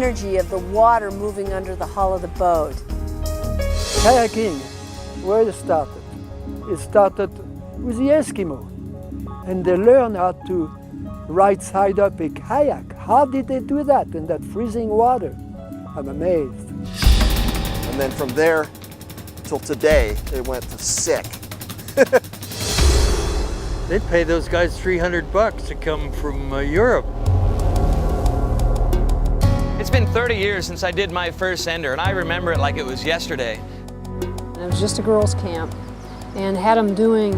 energy of the water moving under the hull of the boat. Kayaking, where it started with the Eskimo. And they learned how to right side up a kayak. How did they do that in that freezing water? I'm amazed. And then from there till today, they went to sick. They'd pay those guys $300 to come from Europe. It's been 30 years since I did my first Ender, and I remember it like it was yesterday. It was just a girls' camp, and had them doing,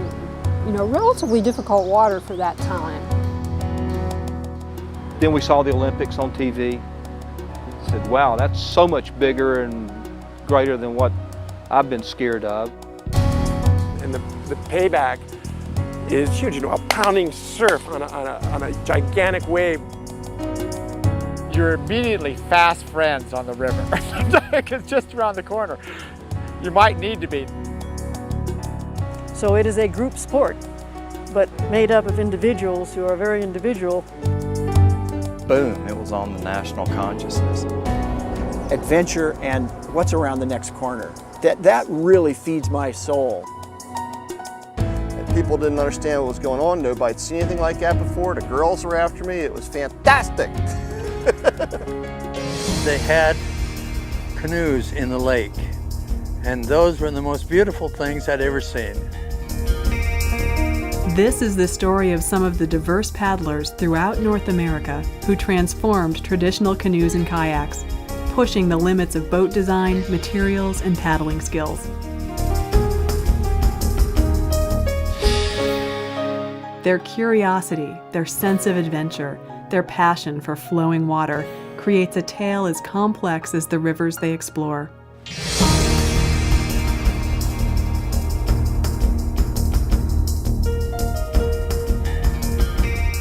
relatively difficult water for that time. Then we saw the Olympics on TV. Said, wow, that's so much bigger and greater than what I've been scared of. And the payback is huge. A pounding surf on a gigantic wave. You're immediately fast friends on the river. It's just around the corner. You might need to be. So it is a group sport, but made up of individuals who are very individual. Boom, it was on the national consciousness. Adventure and what's around the next corner. That really feeds my soul. And people didn't understand what was going on. Nobody'd seen anything like that before. The girls were after me. It was fantastic. They had canoes in the lake, and those were the most beautiful things I'd ever seen. This is the story of some of the diverse paddlers throughout North America who transformed traditional canoes and kayaks, pushing the limits of boat design, materials, and paddling skills. Their curiosity, their sense of adventure, their passion for flowing water creates a tale as complex as the rivers they explore.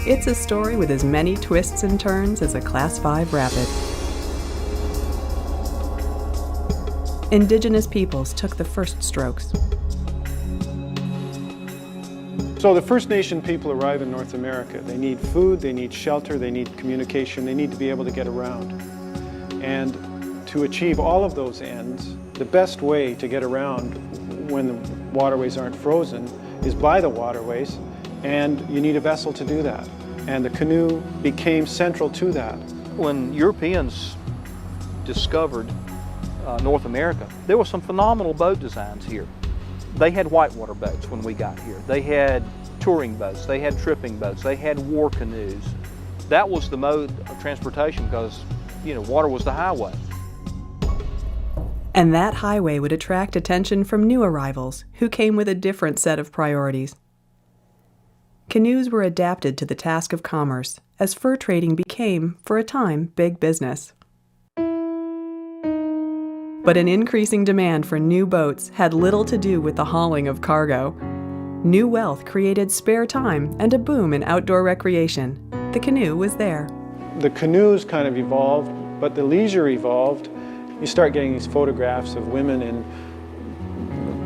It's a story with as many twists and turns as a Class 5 rapid. Indigenous peoples took the first strokes. So the First Nation people arrive in North America. They need food, they need shelter, they need communication, they need to be able to get around. And to achieve all of those ends, the best way to get around when the waterways aren't frozen is by the waterways, and you need a vessel to do that. And the canoe became central to that. When Europeans discovered North America, there were some phenomenal boat designs here. They had whitewater boats when we got here. They had touring boats, they had tripping boats, they had war canoes. That was the mode of transportation because, water was the highway. And that highway would attract attention from new arrivals who came with a different set of priorities. Canoes were adapted to the task of commerce as fur trading became, for a time, big business. But an increasing demand for new boats had little to do with the hauling of cargo. New wealth created spare time and a boom in outdoor recreation. The canoe was there. The canoes kind of evolved, but the leisure evolved. You start getting these photographs of women in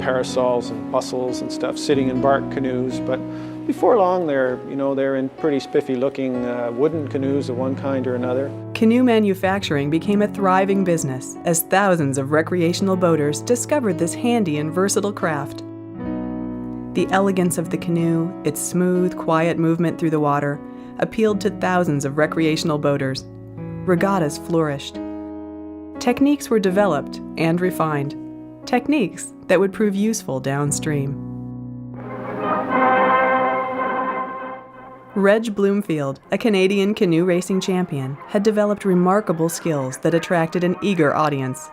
parasols and bustles and stuff sitting in bark canoes, but before long they're in pretty spiffy looking wooden canoes of one kind or another. Canoe manufacturing became a thriving business as thousands of recreational boaters discovered this handy and versatile craft. The elegance of the canoe, its smooth, quiet movement through the water, appealed to thousands of recreational boaters. Regattas flourished. Techniques were developed and refined. Techniques that would prove useful downstream. Reg Bloomfield, a Canadian canoe racing champion, had developed remarkable skills that attracted an eager audience.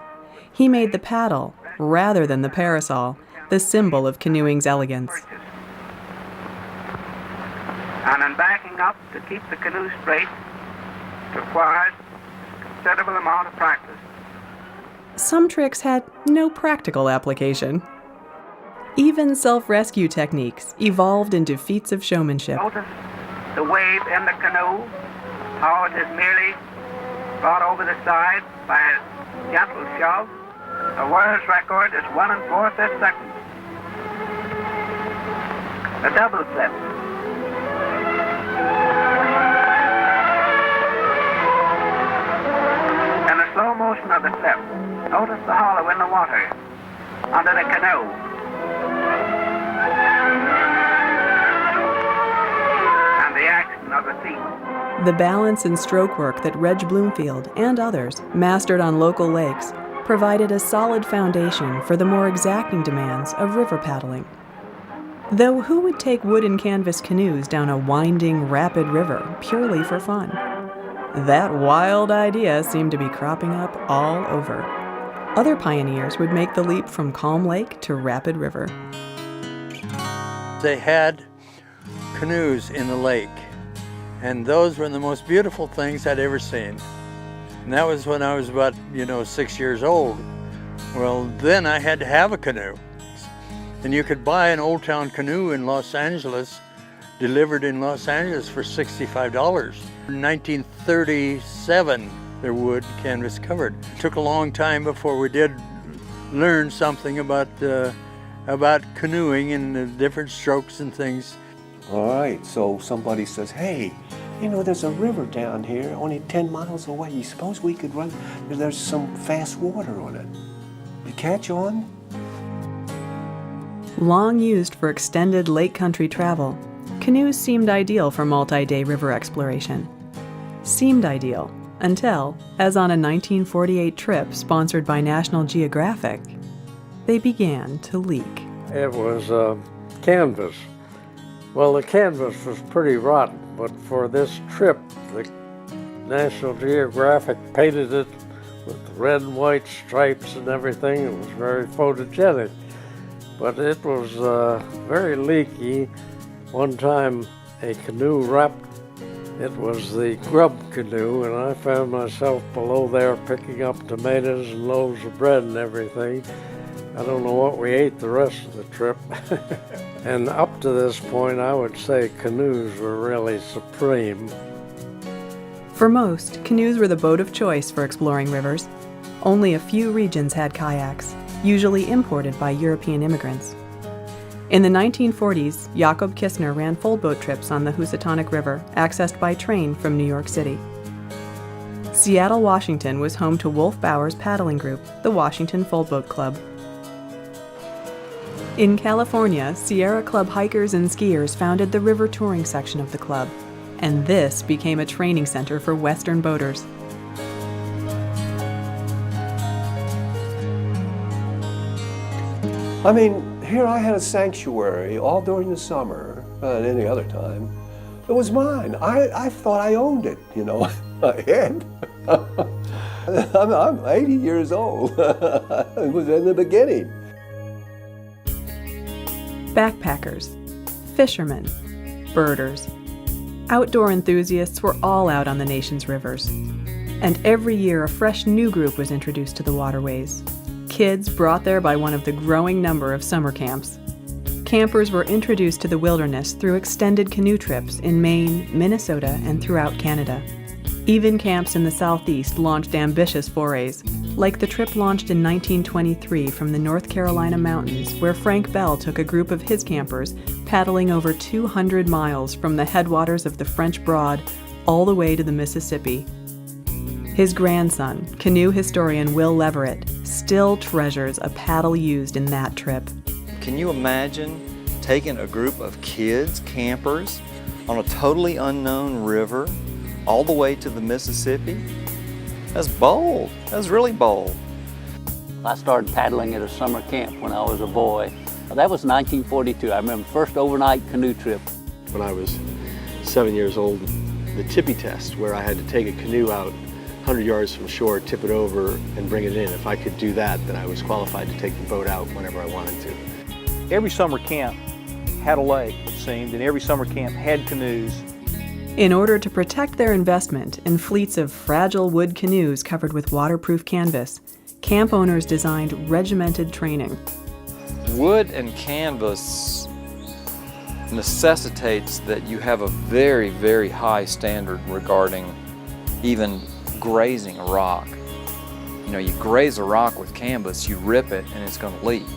He made the paddle, rather than the parasol, the symbol of canoeing's elegance. And in backing up to keep the canoe straight requires a considerable amount of practice. Some tricks had no practical application. Even self-rescue techniques evolved into feats of showmanship. Notice the wave in the canoe, how it is merely brought over the side by a gentle shove. The world's record is 1 1/4 seconds. A double flip. In slip. Notice the hollow in the water under the canoe. And the action of the seaman. The balance and stroke work that Reg Bloomfield and others mastered on local lakes provided a solid foundation for the more exacting demands of river paddling. Though who would take wood and canvas canoes down a winding, rapid river purely for fun? That wild idea seemed to be cropping up all over. Other pioneers would make the leap from calm lake to rapid river. They had canoes in the lake, and those were the most beautiful things I'd ever seen. And that was when I was about, 6 years old. Well, then I had to have a canoe. And you could buy an Old Town canoe in Los Angeles, delivered in Los Angeles for $65. In 1937, they're wood, canvas covered. It took a long time before we did learn something about canoeing and the different strokes and things. All right, so somebody says, hey, there's a river down here, only 10 miles away. You suppose we could run? There's some fast water on it. You catch on? Long used for extended lake country travel, canoes seemed ideal for multi-day river exploration. Seemed ideal until, as on a 1948 trip sponsored by National Geographic, they began to leak. It was canvas. Well, the canvas was pretty rotten, but for this trip, the National Geographic painted it with red and white stripes and everything. It was very photogenic, but it was very leaky. One time, a canoe wrapped. It was the grub canoe, and I found myself below there picking up tomatoes and loaves of bread and everything. I don't know what we ate the rest of the trip. And up to this point, I would say canoes were really supreme. For most, canoes were the boat of choice for exploring rivers. Only a few regions had kayaks, usually imported by European immigrants. In the 1940s, Jakob Kistner ran foldboat trips on the Housatonic River, accessed by train from New York City. Seattle, Washington was home to Wolf Bauer's paddling group, the Washington Foldboat Club. In California, Sierra Club hikers and skiers founded the river touring section of the club, and this became a training center for Western boaters. I mean, here I had a sanctuary all during the summer, and any other time. It was mine. I thought I owned it, I had. I'm 80 years old. It was in the beginning. Backpackers, fishermen, birders. Outdoor enthusiasts were all out on the nation's rivers. And every year a fresh new group was introduced to the waterways. Kids brought there by one of the growing number of summer camps. Campers were introduced to the wilderness through extended canoe trips in Maine, Minnesota, and throughout Canada. Even camps in the Southeast launched ambitious forays, like the trip launched in 1923 from the North Carolina mountains, where Frank Bell took a group of his campers paddling over 200 miles from the headwaters of the French Broad all the way to the Mississippi. His grandson, canoe historian Will Leverett, still treasures a paddle used in that trip. Can you imagine taking a group of kids, campers, on a totally unknown river all the way to the Mississippi? That's bold. That's really bold. I started paddling at a summer camp when I was a boy. That was 1942. I remember the first overnight canoe trip. When I was 7 years old, the tippy test, where I had to take a canoe out 100 yards from shore, tip it over, and bring it in. If I could do that, then I was qualified to take the boat out whenever I wanted to. Every summer camp had a lake, it seemed, and every summer camp had canoes. In order to protect their investment in fleets of fragile wood canoes covered with waterproof canvas, camp owners designed regimented training. Wood and canvas necessitates that you have a very, very high standard regarding even grazing a rock. You graze a rock with canvas, you rip it, and it's going to leak.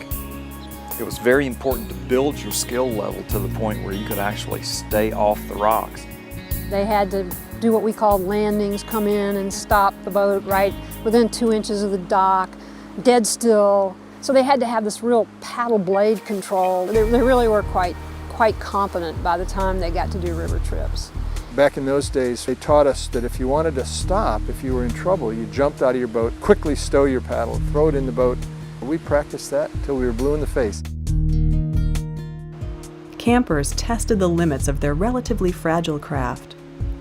It was very important to build your skill level to the point where you could actually stay off the rocks. They had to do what we called landings, come in and stop the boat right within 2 inches of the dock, dead still. So they had to have this real paddle blade control. They really were quite competent by the time they got to do river trips. Back in those days, they taught us that if you wanted to stop, if you were in trouble, you jumped out of your boat, quickly stow your paddle, throw it in the boat. We practiced that until we were blue in the face. Campers tested the limits of their relatively fragile craft.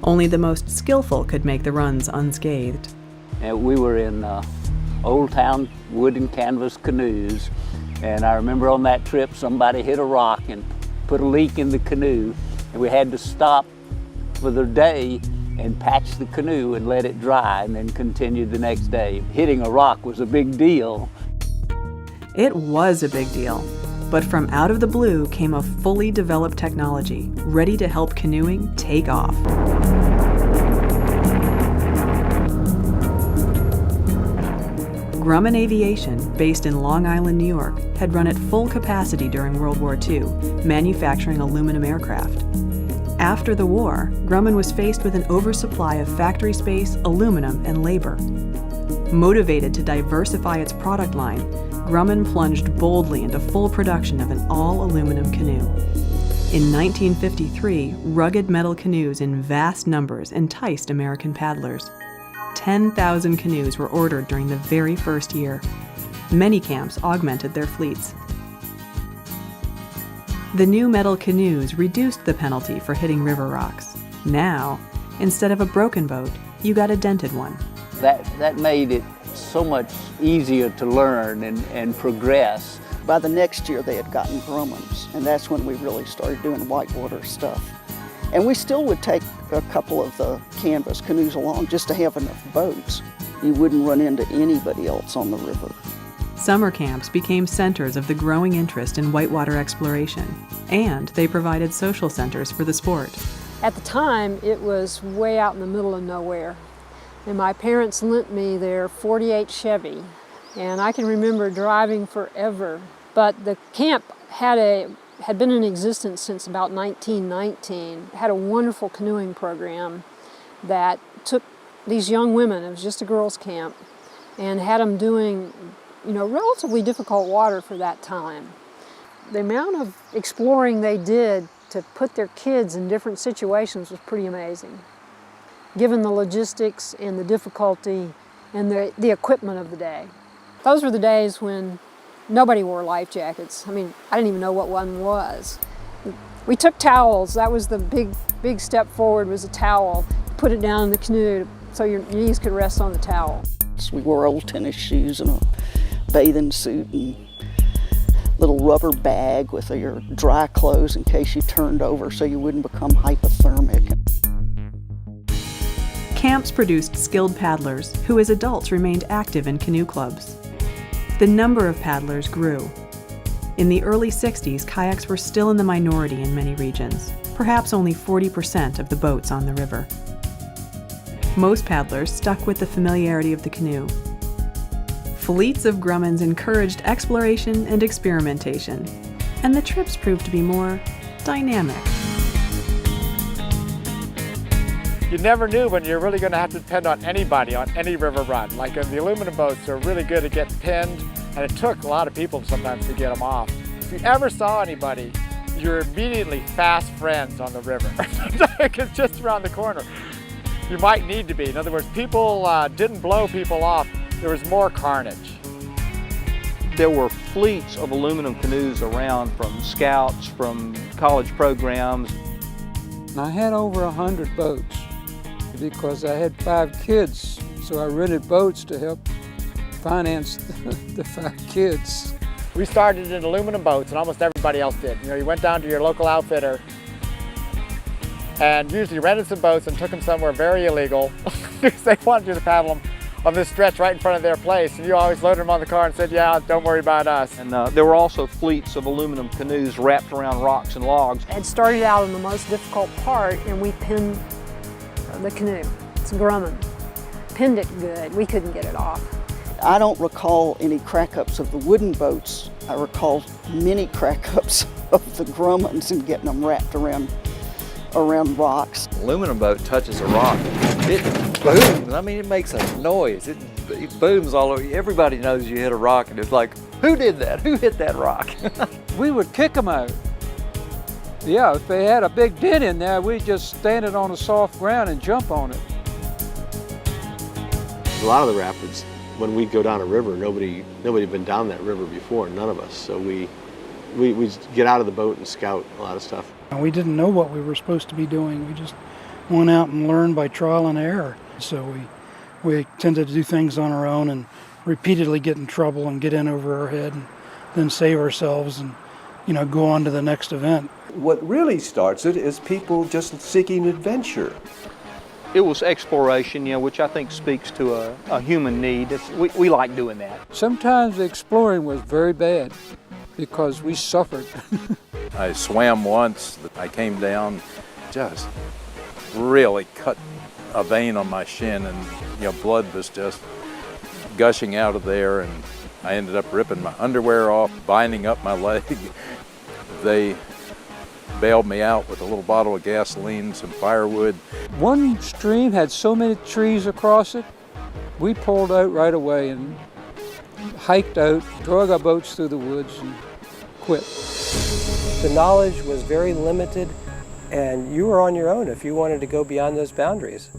Only the most skillful could make the runs unscathed. And we were in Old Town wooden canvas canoes, and I remember on that trip somebody hit a rock and put a leak in the canoe, and we had to stop for the day and patch the canoe and let it dry and then continue the next day. Hitting a rock was a big deal. It was a big deal, but from out of the blue came a fully developed technology ready to help canoeing take off. Grumman Aviation, based in Long Island, New York, had run at full capacity during World War II, manufacturing aluminum aircraft. After the war, Grumman was faced with an oversupply of factory space, aluminum, and labor. Motivated to diversify its product line, Grumman plunged boldly into full production of an all-aluminum canoe. In 1953, rugged metal canoes in vast numbers enticed American paddlers. 10,000 canoes were ordered during the very first year. Many camps augmented their fleets. The new metal canoes reduced the penalty for hitting river rocks. Now, instead of a broken boat, you got a dented one. That made it so much easier to learn and progress. By the next year, they had gotten Grummans, and that's when we really started doing whitewater stuff. And we still would take a couple of the canvas canoes along just to have enough boats. You wouldn't run into anybody else on the river. Summer camps became centers of the growing interest in whitewater exploration, and they provided social centers for the sport. At the time, it was way out in the middle of nowhere. And my parents lent me their '48 Chevy, and I can remember driving forever. But the camp had been in existence since about 1919. It had a wonderful canoeing program that took these young women, it was just a girls' camp, and had them doing, relatively difficult water for that time. The amount of exploring they did to put their kids in different situations was pretty amazing, given the logistics and the difficulty and the equipment of the day. Those were the days when nobody wore life jackets. I didn't even know what one was. We took towels. That was the big step forward, was a towel. Put it down in the canoe so your knees could rest on the towel. So we wore old tennis shoes and a bathing suit and little rubber bag with your dry clothes in case you turned over so you wouldn't become hypothermic. Camps produced skilled paddlers who as adults remained active in canoe clubs. The number of paddlers grew. In the early 60s, kayaks were still in the minority in many regions, perhaps only 40% of the boats on the river. Most paddlers stuck with the familiarity of the canoe. Fleets of Grummans encouraged exploration and experimentation, and the trips proved to be more dynamic. You never knew when you're really going to have to depend on anybody on any river run. Like the aluminum boats, they're really good at getting pinned, and it took a lot of people sometimes to get them off. If you ever saw anybody, you're immediately fast friends on the river. It's just around the corner. You might need to be. In other words, people didn't blow people off. There was more carnage. There were fleets of aluminum canoes around from scouts, from college programs. I had over 100 boats because I had 5 kids, so I rented boats to help finance the 5 kids. We started in aluminum boats, and almost everybody else did. You went down to your local outfitter and usually rented some boats and took them somewhere very illegal because they wanted you to paddle them on this stretch right in front of their place. And you always loaded them on the car and said, yeah, don't worry about us. And there were also fleets of aluminum canoes wrapped around rocks and logs. It started out on the most difficult part, and we pinned the canoe. It's Grumman. Pinned it good. We couldn't get it off. I don't recall any crack-ups of the wooden boats. I recall many crack-ups of the Grummans and getting them wrapped around around rocks. Aluminum boat touches a rock, it booms. I mean, it makes a noise. It booms all over. Everybody knows you hit a rock, and it's like, who did that? Who hit that rock? We would kick them out. Yeah, if they had a big dent in there, we'd just stand it on the soft ground and jump on it. A lot of the rapids, when we'd go down a river, nobody had been down that river before, none of us. So we get out of the boat and scout a lot of stuff. We didn't know what we were supposed to be doing. We just went out and learned by trial and error. So we tended to do things on our own and repeatedly get in trouble and get in over our head and then save ourselves and, go on to the next event. What really starts it is people just seeking adventure. It was exploration, which I think speaks to a human need. We like doing that. Sometimes the exploring was very bad because we suffered. I swam once. I came down, just really cut a vein on my shin, and blood was just gushing out of there, and I ended up ripping my underwear off, binding up my leg. They bailed me out with a little bottle of gasoline, some firewood. One stream had so many trees across it, we pulled out right away and hiked out, drug our boats through the woods and quit. The knowledge was very limited, and you were on your own if you wanted to go beyond those boundaries.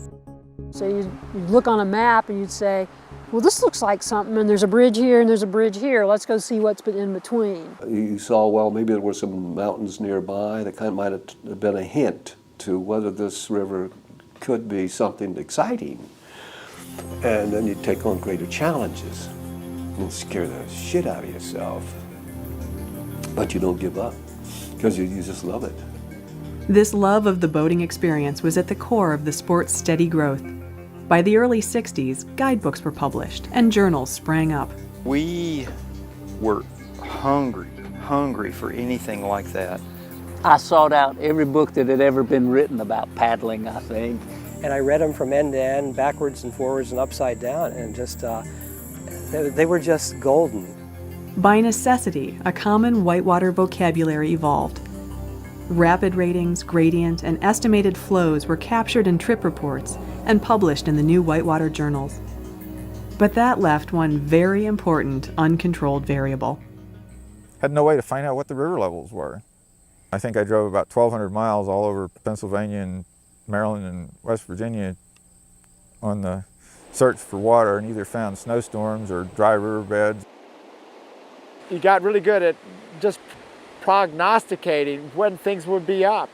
So you'd look on a map and you'd say, well, this looks like something, and there's a bridge here and there's a bridge here. Let's go see what's in between. You saw, well, maybe there were some mountains nearby that kind of might have been a hint to whether this river could be something exciting. And then you take on greater challenges and scare the shit out of yourself. But you don't give up because you just love it. This love of the boating experience was at the core of the sport's steady growth. By the early 60s, guidebooks were published and journals sprang up. We were hungry for anything like that. I sought out every book that had ever been written about paddling, I think. And I read them from end to end, backwards and forwards and upside down, and just, they were just golden. By necessity, a common whitewater vocabulary evolved. Rapid ratings, gradient, and estimated flows were captured in trip reports and published in the new whitewater journals. But that left one very important uncontrolled variable. Had no way to find out what the river levels were. I think I drove about 1,200 miles all over Pennsylvania and Maryland and West Virginia on the search for water, and either found snowstorms or dry riverbeds. You got really good at just prognosticating when things would be up.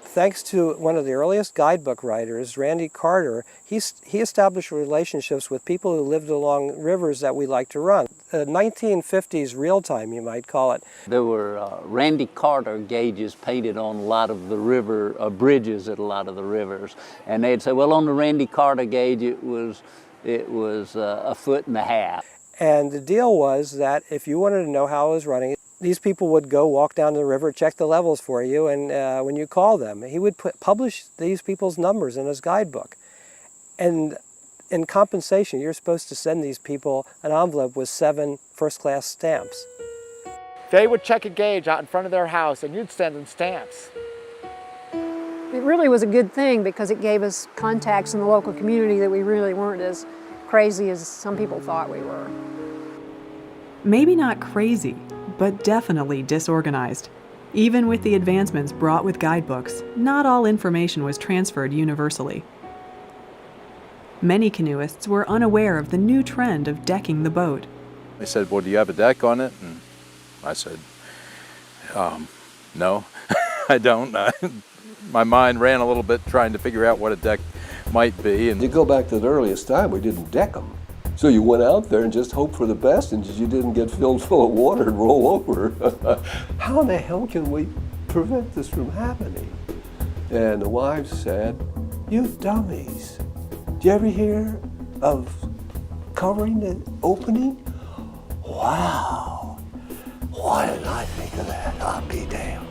Thanks to one of the earliest guidebook writers, Randy Carter, he established relationships with people who lived along rivers that we like to run. 1950s real time, you might call it. There were Randy Carter gauges painted on a lot of the river bridges at a lot of the rivers, and they'd say, well, on the Randy Carter gauge it was 1.5 feet. And the deal was that if you wanted to know how it was running, these people would go walk down the river, check the levels for you, and when you call them, he would publish these people's numbers in his guidebook. And in compensation, you're supposed to send these people an envelope with 7 first-class stamps. They would check a gauge out in front of their house, and you'd send them stamps. It really was a good thing because it gave us contacts in the local community that we really weren't as crazy as some people thought we were. Maybe not crazy, but definitely disorganized. Even with the advancements brought with guidebooks, not all information was transferred universally. Many canoeists were unaware of the new trend of decking the boat. They said, well, do you have a deck on it? And I said, no, I don't. My mind ran a little bit trying to figure out what a deck might be. And you go back to the earliest time, we didn't deck them. So you went out there and just hoped for the best and you didn't get filled full of water and roll over. How in the hell can we prevent this from happening? And the wives said, you dummies. Did you ever hear of covering the opening? Wow. Why didn't I think of that? I'll be damned.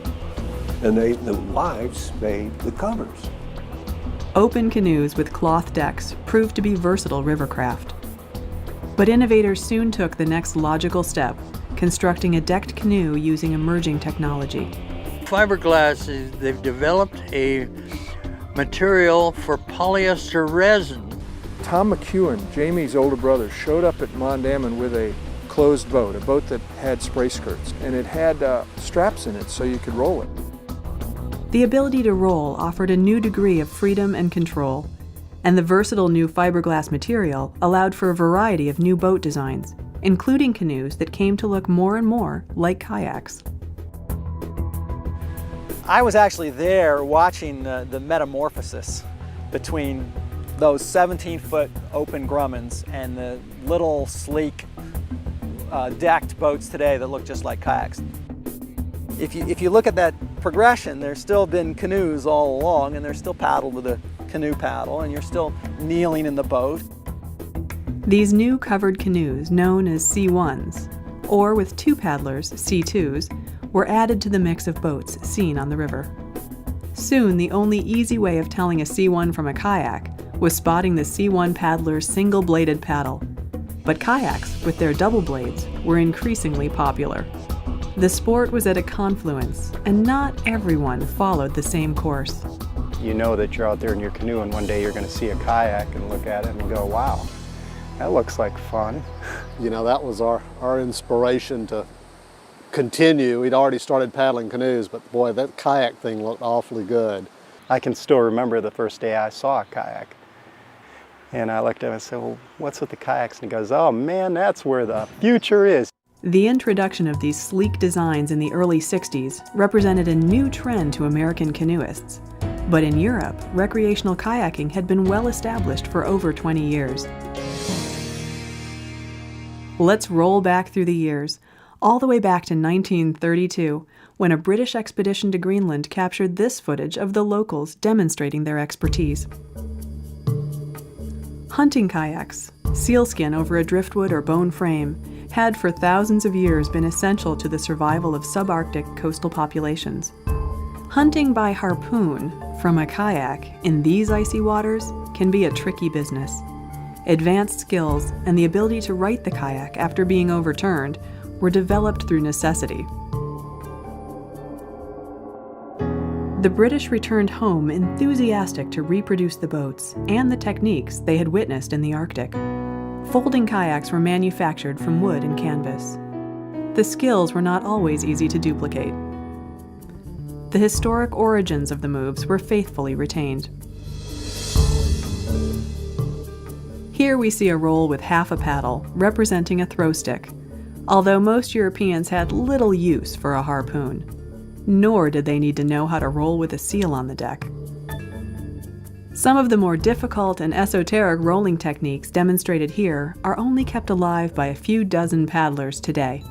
And the wives made the covers. Open canoes with cloth decks proved to be versatile rivercraft. But innovators soon took the next logical step, constructing a decked canoe using emerging technology. fiberglass, they've developed a material for polyester resin. Tom McEwen, Jamie's older brother, showed up at Mondamon with a closed boat, a boat that had spray skirts, and it had straps in it so you could roll it. The ability to roll offered a new degree of freedom and control, and the versatile new fiberglass material allowed for a variety of new boat designs, including canoes that came to look more and more like kayaks. I was actually there watching the metamorphosis between those 17-foot open Grummons and the little sleek decked boats today that look just like kayaks. If you look at that progression, there's still been canoes all along, and they're still paddled with a canoe paddle, and you're still kneeling in the boat. These new covered canoes, known as C1s, or with two paddlers, C2s, were added to the mix of boats seen on the river. Soon, the only easy way of telling a C1 from a kayak was spotting the C1 paddler's single-bladed paddle. But kayaks, with their double blades, were increasingly popular. The sport was at a confluence, and not everyone followed the same course. You know that you're out there in your canoe, and one day you're going to see a kayak and look at it and go, wow, that looks like fun. You know, that was our inspiration to continue. We'd already started paddling canoes, but boy, that kayak thing looked awfully good. I can still remember the first day I saw a kayak. And I looked at him and said, well, what's with the kayaks? And he goes, oh man, that's where the future is. The introduction of these sleek designs in the early 60s represented a new trend to American canoeists. But in Europe, recreational kayaking had been well established for over 20 years. Let's roll back through the years, all the way back to 1932, when a British expedition to Greenland captured this footage of the locals demonstrating their expertise. Hunting kayaks, sealskin over a driftwood or bone frame, had for thousands of years been essential to the survival of subarctic coastal populations. Hunting by harpoon from a kayak in these icy waters can be a tricky business. Advanced skills and the ability to right the kayak after being overturned were developed through necessity. The British returned home enthusiastic to reproduce the boats and the techniques they had witnessed in the Arctic. Folding kayaks were manufactured from wood and canvas. The skills were not always easy to duplicate. The historic origins of the moves were faithfully retained. Here we see a roll with half a paddle, representing a throw stick, although most Europeans had little use for a harpoon, nor did they need to know how to roll with a seal on the deck. Some of the more difficult and esoteric rolling techniques demonstrated here are only kept alive by a few dozen paddlers today.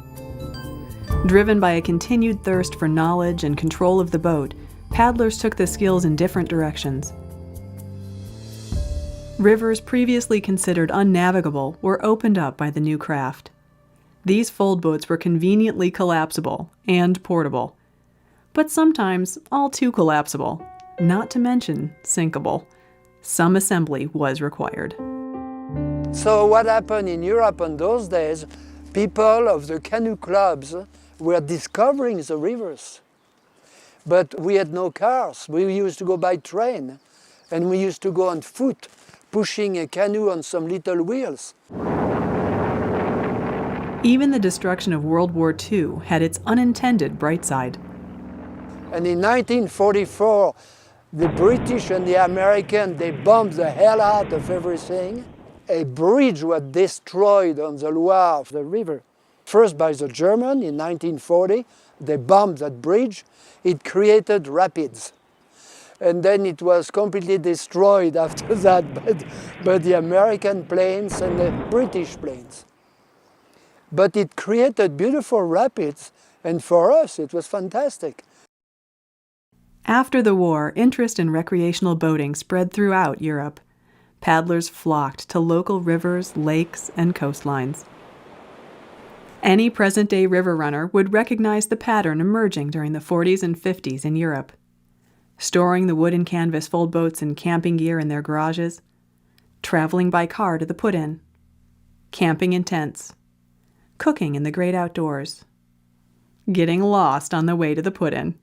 Driven by a continued thirst for knowledge and control of the boat, paddlers took the skills in different directions. Rivers previously considered unnavigable were opened up by the new craft. These fold boats were conveniently collapsible and portable, but sometimes all too collapsible, not to mention sinkable. Some assembly was required. So what happened in Europe in those days, people of the canoe clubs were discovering the rivers. But we had no cars. We used to go by train, and we used to go on foot, pushing a canoe on some little wheels. Even the destruction of World War II had its unintended bright side. And in 1944, the British and the Americans, they bombed the hell out of everything. A bridge was destroyed on the Loire, the river. First by the Germans in 1940, they bombed that bridge. It created rapids. And then it was completely destroyed after that by the American planes and the British planes. But it created beautiful rapids, and for us it was fantastic. After the war, interest in recreational boating spread throughout Europe. Paddlers flocked to local rivers, lakes, and coastlines. Any present-day river runner would recognize the pattern emerging during the 40s and 50s in Europe. Storing the wood and canvas fold boats and camping gear in their garages, traveling by car to the put-in, camping in tents, cooking in the great outdoors, getting lost on the way to the put-in.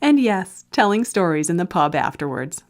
And yes, telling stories in the pub afterwards.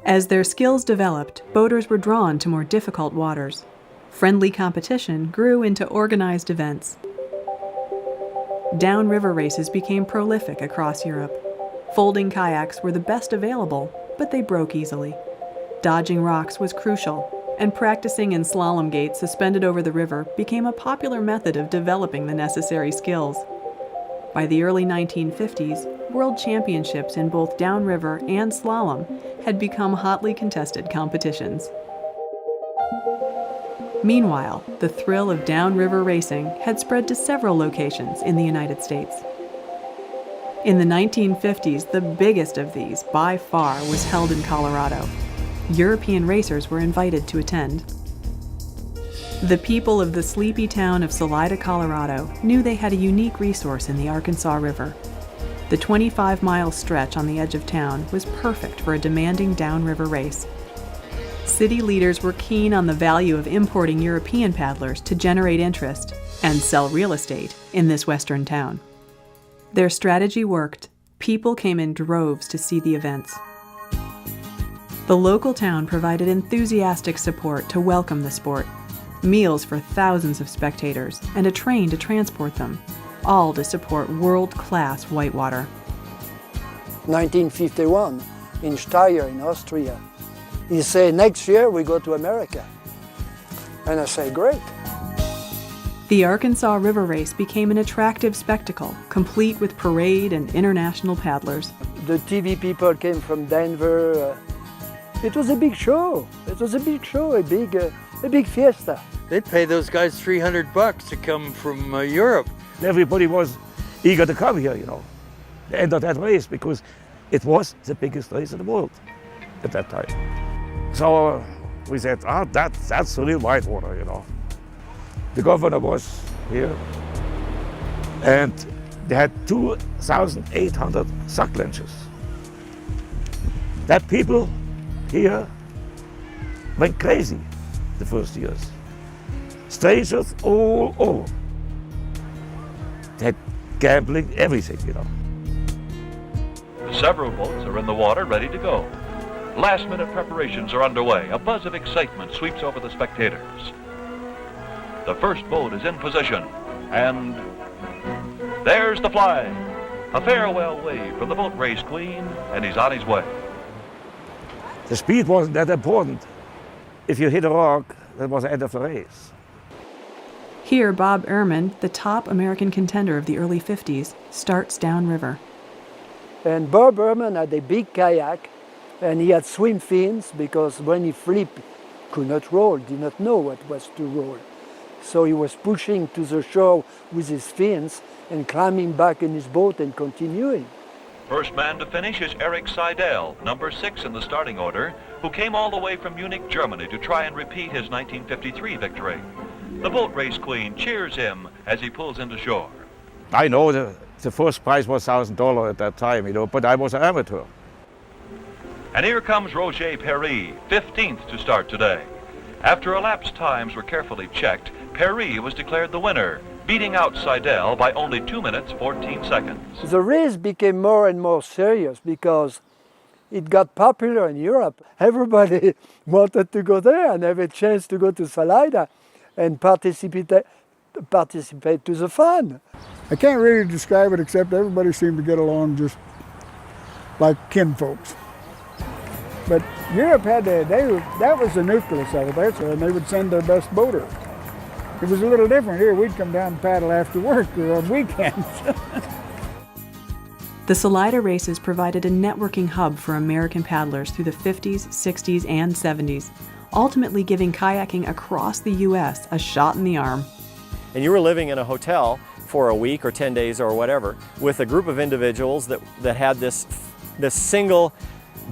As their skills developed, boaters were drawn to more difficult waters. Friendly competition grew into organized events. Downriver races became prolific across Europe. Folding kayaks were the best available, but they broke easily. Dodging rocks was crucial, and practicing in slalom gates suspended over the river became a popular method of developing the necessary skills. By the early 1950s, world championships in both downriver and slalom had become hotly contested competitions. Meanwhile, the thrill of downriver racing had spread to several locations in the United States. In the 1950s, the biggest of these, by far, was held in Colorado. European racers were invited to attend. The people of the sleepy town of Salida, Colorado, knew they had a unique resource in the Arkansas River. The 25-mile stretch on the edge of town was perfect for a demanding downriver race. City leaders were keen on the value of importing European paddlers to generate interest and sell real estate in this western town. Their strategy worked. People came in droves to see the events. The local town provided enthusiastic support to welcome the sport, meals for thousands of spectators, and a train to transport them, all to support world-class whitewater. 1951, in Steyr in Austria. He said, next year we go to America. And I say, great. The Arkansas River Race became an attractive spectacle, complete with parade and international paddlers. The TV people came from Denver. It was a big show. It was a big show, a big fiesta. They pay those guys $300 to come from Europe. Everybody was eager to come here, the end of that race, because it was the biggest race in the world at that time. So we said, that's the real whitewater, The governor was here, and they had 2,800 suck lenches. That people here went crazy the first years. Strangers all over. They had gambling, everything, Several boats are in the water ready to go. Last-minute preparations are underway. A buzz of excitement sweeps over the spectators. The first boat is in position, and there's the flag. A farewell wave from the boat race queen, and he's on his way. The speed wasn't that important. If you hit a rock, that was the end of the race. Here, Bob Ehrman, the top American contender of the early 50s, starts downriver. And Bob Ehrman had a big kayak, and he had swim fins because when he flipped, could not roll, did not know what was to roll. So he was pushing to the shore with his fins and climbing back in his boat and continuing. First man to finish is Eric Seidel, number 6 in the starting order, who came all the way from Munich, Germany to try and repeat his 1953 victory. The boat race queen cheers him as he pulls into shore. I know the first prize was $1,000 at that time, but I was an amateur. And here comes Roger Perry, 15th to start today. After elapsed times were carefully checked, Perry was declared the winner, beating out Seidel by only 2 minutes, 14 seconds. The race became more and more serious because it got popular in Europe. Everybody wanted to go there and have a chance to go to Salida and participate to the fun. I can't really describe it except everybody seemed to get along just like kinfolks. But Europe had that was the nucleus of it, and they would send their best boater. It was a little different here. We'd come down and paddle after work or on weekends. The Salida races provided a networking hub for American paddlers through the 50s, 60s, and 70s, ultimately giving kayaking across the U.S. a shot in the arm. And you were living in a hotel for a week or 10 days or whatever with a group of individuals that had this single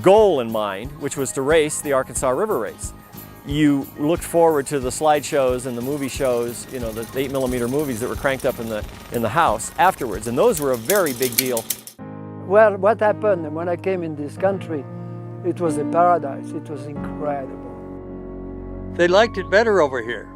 goal in mind, which was to race the Arkansas River Race. You looked forward to the slideshows and the movie shows, you know, the 8mm movies that were cranked up in the house afterwards, and those were a very big deal. Well, what happened when I came in this country, it was a paradise. It was incredible. They liked it better over here.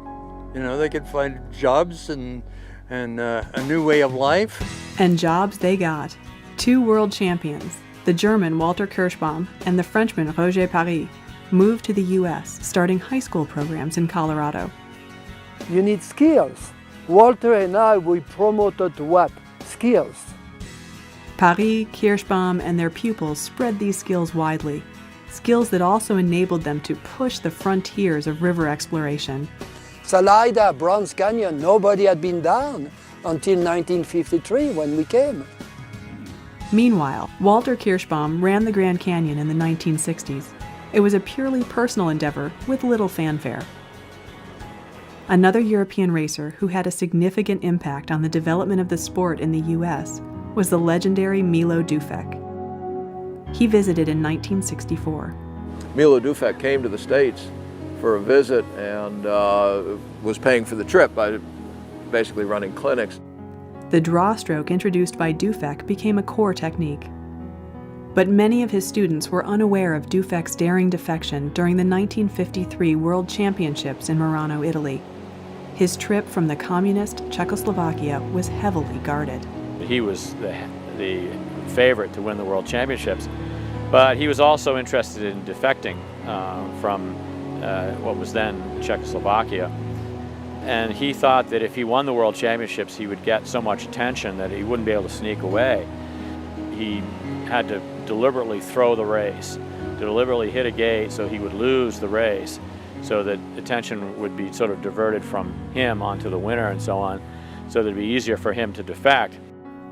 You know, they could find jobs and a new way of life. And jobs they got. 2 world champions, the German Walter Kirschbaum and the Frenchman Roger Paris, moved to the U.S., starting high school programs in Colorado. You need skills. Walter and I, we promoted what? Skills. Paris, Kirschbaum, and their pupils spread these skills widely, skills that also enabled them to push the frontiers of river exploration. Salida, Bronze Canyon, nobody had been down until 1953 when we came. Meanwhile, Walter Kirschbaum ran the Grand Canyon in the 1960s. It was a purely personal endeavor with little fanfare. Another European racer who had a significant impact on the development of the sport in the U.S. was the legendary Milo Dufek. He visited in 1964. Milo Dufek came to the States for a visit and was paying for the trip by basically running clinics. The draw stroke introduced by Dufek became a core technique. But many of his students were unaware of Dufek's daring defection during the 1953 World Championships in Merano, Italy. His trip from the communist Czechoslovakia was heavily guarded. He was the favorite to win the World Championships, but he was also interested in defecting from what was then Czechoslovakia. And he thought that if he won the World Championships, he would get so much attention that he wouldn't be able to sneak away. He had to deliberately throw the race, deliberately hit a gate so he would lose the race, so that attention would be sort of diverted from him onto the winner and so on, so that it'd be easier for him to defect.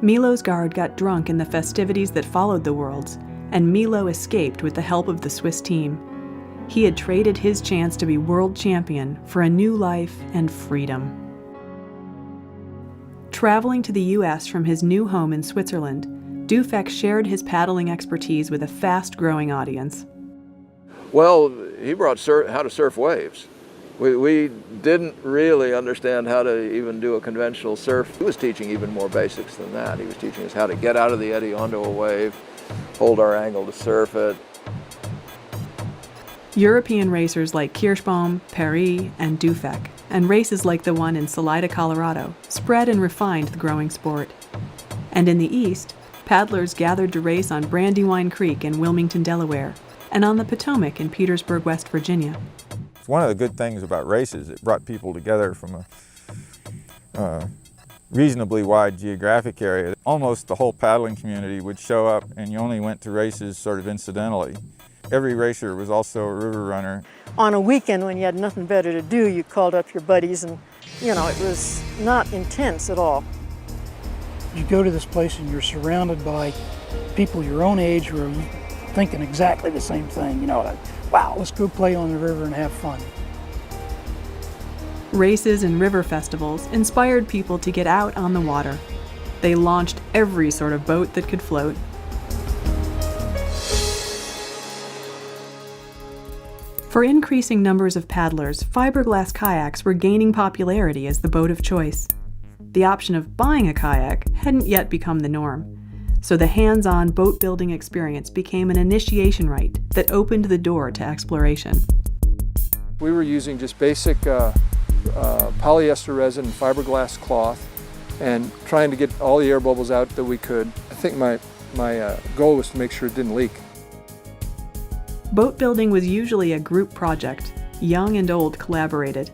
Milo's guard got drunk in the festivities that followed the Worlds, and Milo escaped with the help of the Swiss team. He had traded his chance to be world champion for a new life and freedom. Traveling to the U.S. from his new home in Switzerland, Dufek shared his paddling expertise with a fast-growing audience. Well, he brought how to surf waves. We didn't really understand how to even do a conventional surf. He was teaching even more basics than that. He was teaching us how to get out of the eddy onto a wave, hold our angle to surf it. European racers like Kirschbaum, Paris, and Dufek, and races like the one in Salida, Colorado, spread and refined the growing sport. And in the East, paddlers gathered to race on Brandywine Creek in Wilmington, Delaware, and on the Potomac in Petersburg, West Virginia. One of the good things about races, it brought people together from a reasonably wide geographic area. Almost the whole paddling community would show up, and you only went to races sort of incidentally. Every racer was also a river runner. On a weekend when you had nothing better to do, you called up your buddies and, you know, it was not intense at all. You go to this place and you're surrounded by people your own age who are thinking exactly the same thing. You know, like, wow, let's go play on the river and have fun. Races and river festivals inspired people to get out on the water. They launched every sort of boat that could float. For increasing numbers of paddlers, fiberglass kayaks were gaining popularity as the boat of choice. The option of buying a kayak hadn't yet become the norm, so the hands-on boat-building experience became an initiation rite that opened the door to exploration. We were using just basic polyester resin and fiberglass cloth and trying to get all the air bubbles out that we could. I think my goal was to make sure it didn't leak. Boat building was usually a group project. Young and old collaborated.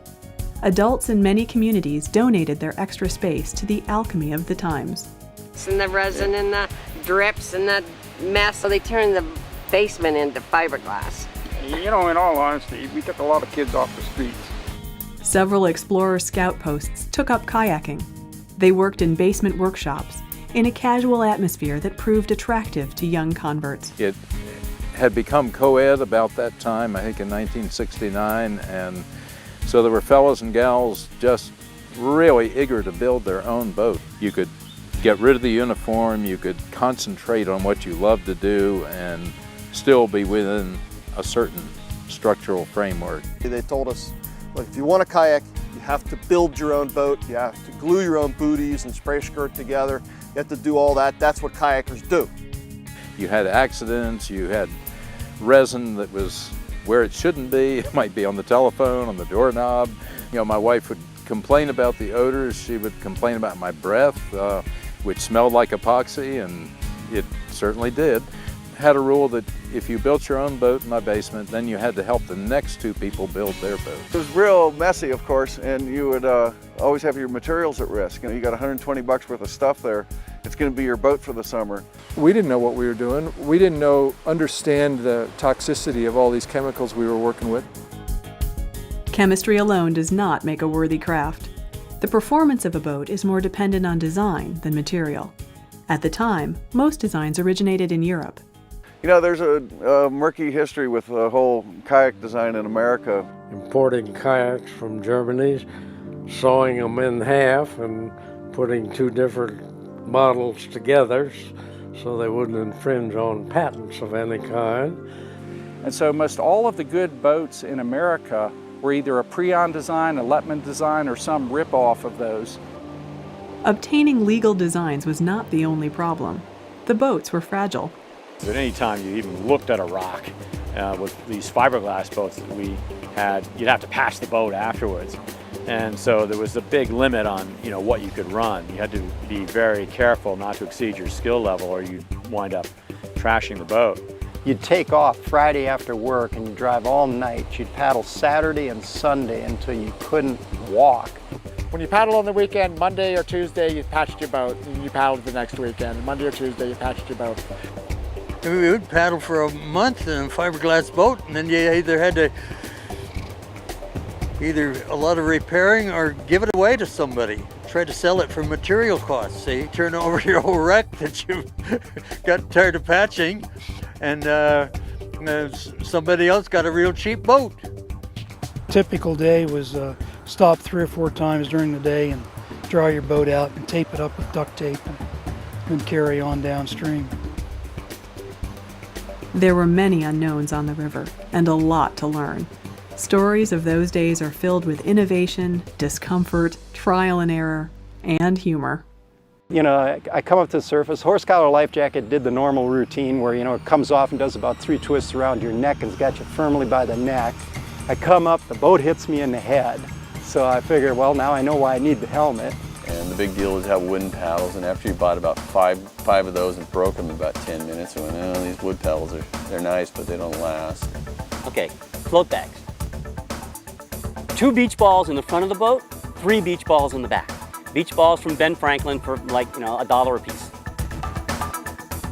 Adults in many communities donated their extra space to the alchemy of the times. And the resin and the drips and the mess, so they turned the basement into fiberglass. You know, in all honesty, we took a lot of kids off the streets. Several Explorer Scout posts took up kayaking. They worked in basement workshops, in a casual atmosphere that proved attractive to young converts. It had become co-ed about that time, I think in 1969, and so there were fellows and gals just really eager to build their own boat. You could get rid of the uniform, you could concentrate on what you loved to do, and still be within a certain structural framework. They told us, look, if you want a kayak, you have to build your own boat, you have to glue your own booties and spray skirt together, you have to do all that. That's what kayakers do. You had accidents, you had resin that was where it shouldn't be. It might be on the telephone, on the doorknob. You know, my wife would complain about the odors. She would complain about my breath, which smelled like epoxy, and it certainly did. Had a rule that if you built your own boat in my basement, then you had to help the next two people build their boat. It was real messy, of course, and you would always have your materials at risk. You know, you got 120 bucks worth of stuff there. It's going to be your boat for the summer. We didn't know what we were doing. We didn't understand the toxicity of all these chemicals we were working with. Chemistry alone does not make a worthy craft. The performance of a boat is more dependent on design than material. At the time, most designs originated in Europe. You know, there's a murky history with the whole kayak design in America. Importing kayaks from Germany, sawing them in half and putting two different models together so they wouldn't infringe on patents of any kind. And so most all of the good boats in America were either a Preon design, a Lettman design, or some rip-off of those. Obtaining legal designs was not the only problem. The boats were fragile. At any time you even looked at a rock with these fiberglass boats that we had, you'd have to patch the boat afterwards. And so there was a big limit on, what you could run. You had to be very careful not to exceed your skill level or you'd wind up trashing the boat. You'd take off Friday after work and you'd drive all night. You'd paddle Saturday and Sunday until you couldn't walk. When you paddled on the weekend, Monday or Tuesday, you patched your boat, and you paddled the next weekend. Monday or Tuesday, you patched your boat. We would paddle for a month in a fiberglass boat, and then you either had to a lot of repairing or give it away to somebody. Try to sell it for material costs. See, turn over your old wreck that you got tired of patching, and somebody else got a real cheap boat. Typical day was stop 3 or 4 times during the day and dry your boat out and tape it up with duct tape and then carry on downstream. There were many unknowns on the river and a lot to learn. Stories of those days are filled with innovation, discomfort, trial and error, and humor. You know, I come up to the surface, horse collar life jacket did the normal routine where, it comes off and does about 3 twists around your neck and has got you firmly by the neck. I come up, the boat hits me in the head. So I figured, well, now I know why I need the helmet. And the big deal is have wooden paddles, and after you bought about five of those and broke them in about 10 minutes, I went, oh, these wood paddles, they're nice, but they don't last. Okay, float bags. 2 beach balls in the front of the boat, 3 beach balls in the back. Beach balls from Ben Franklin for $1 a piece.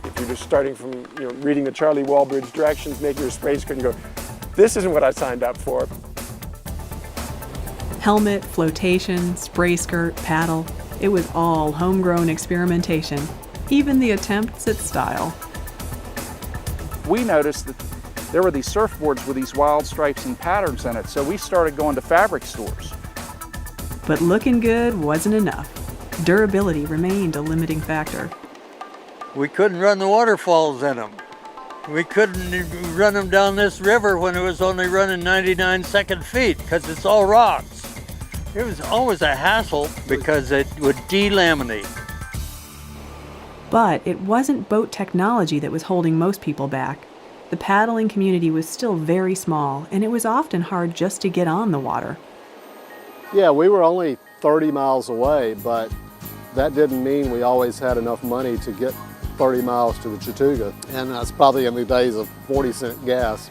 If you're just starting from reading the Charlie Walbridge directions, making your spray skirt and go, this isn't what I signed up for. Helmet, flotation, spray skirt, paddle. It was all homegrown experimentation, even the attempts at style. We noticed that there were these surfboards with these wild stripes and patterns in it, so we started going to fabric stores. But looking good wasn't enough. Durability remained a limiting factor. We couldn't run the waterfalls in them. We couldn't run them down this river when it was only running 99 second feet because it's all rocks. It was always a hassle because it would delaminate. But it wasn't boat technology that was holding most people back. The paddling community was still very small, and it was often hard just to get on the water. Yeah, we were only 30 miles away, but that didn't mean we always had enough money to get 30 miles to the Chattooga. And that's probably in the days of 40-cent gas.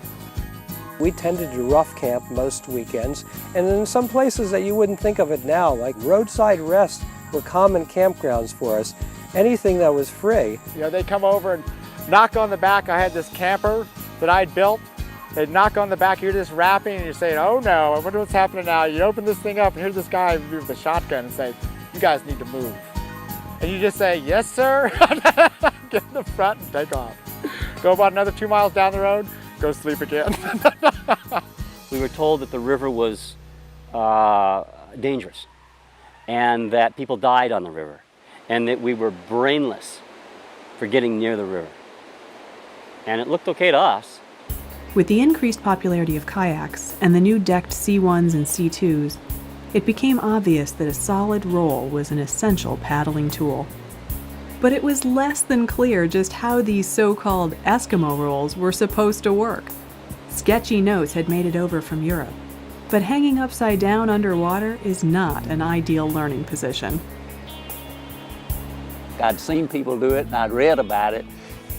We tended to rough camp most weekends, and in some places that you wouldn't think of it now, like roadside rests were common campgrounds for us. Anything that was free. They'd come over and knock on the back. I had this camper that I'd built. They'd knock on the back, you're just rapping and you're saying, oh no, I wonder what's happening now. You open this thing up and here's this guy with a shotgun and say, you guys need to move. And you just say, yes sir, get in the front and take off. Go about another 2 miles down the road, go sleep again. We were told that the river was dangerous and that people died on the river and that we were brainless for getting near the river. and it looked okay to us. With the increased popularity of kayaks and the new decked C1s and C2s, it became obvious that a solid roll was an essential paddling tool. But it was less than clear just how these so-called Eskimo rolls were supposed to work. Sketchy notes had made it over from Europe, but hanging upside down underwater is not an ideal learning position. I'd seen people do it and I'd read about it,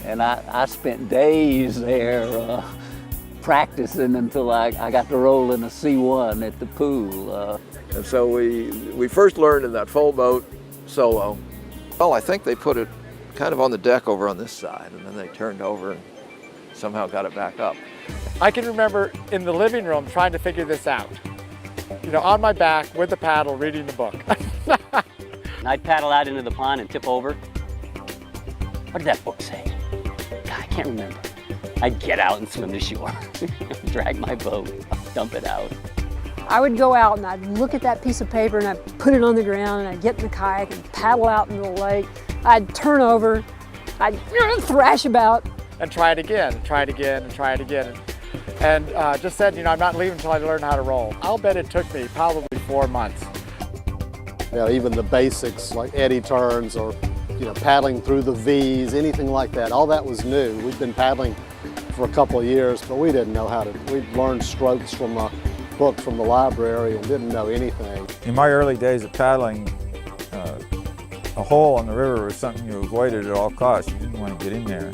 and I spent days there practicing until I got to roll in a C1 at the pool. And so we first learned in that full boat solo. Well, I think they put it kind of on the deck over on this side, and then they turned over and somehow got it back up. I can remember in the living room trying to figure this out. You know, on my back with the paddle, reading the book. I'd paddle out into the pond and tip over. What did that book say? God, I can't remember. I'd get out and swim to shore, drag my boat, dump it out. I would go out and I'd look at that piece of paper and I'd put it on the ground and I'd get in the kayak and paddle out into the lake. I'd turn over, I'd thrash about. And try it again, and try it again, and try it again. And just said, you know, I'm not leaving until I learn how to roll. I'll bet it took me probably 4 months. You know, even the basics like eddy turns or, you know, paddling through the V's, anything like that, all that was new. We'd been paddling for a couple of years, but we didn't know how to. We'd learned strokes from a book from the library and didn't know anything. In my early days of paddling, a hole in the river was something you avoided at all costs. You didn't want to get in there.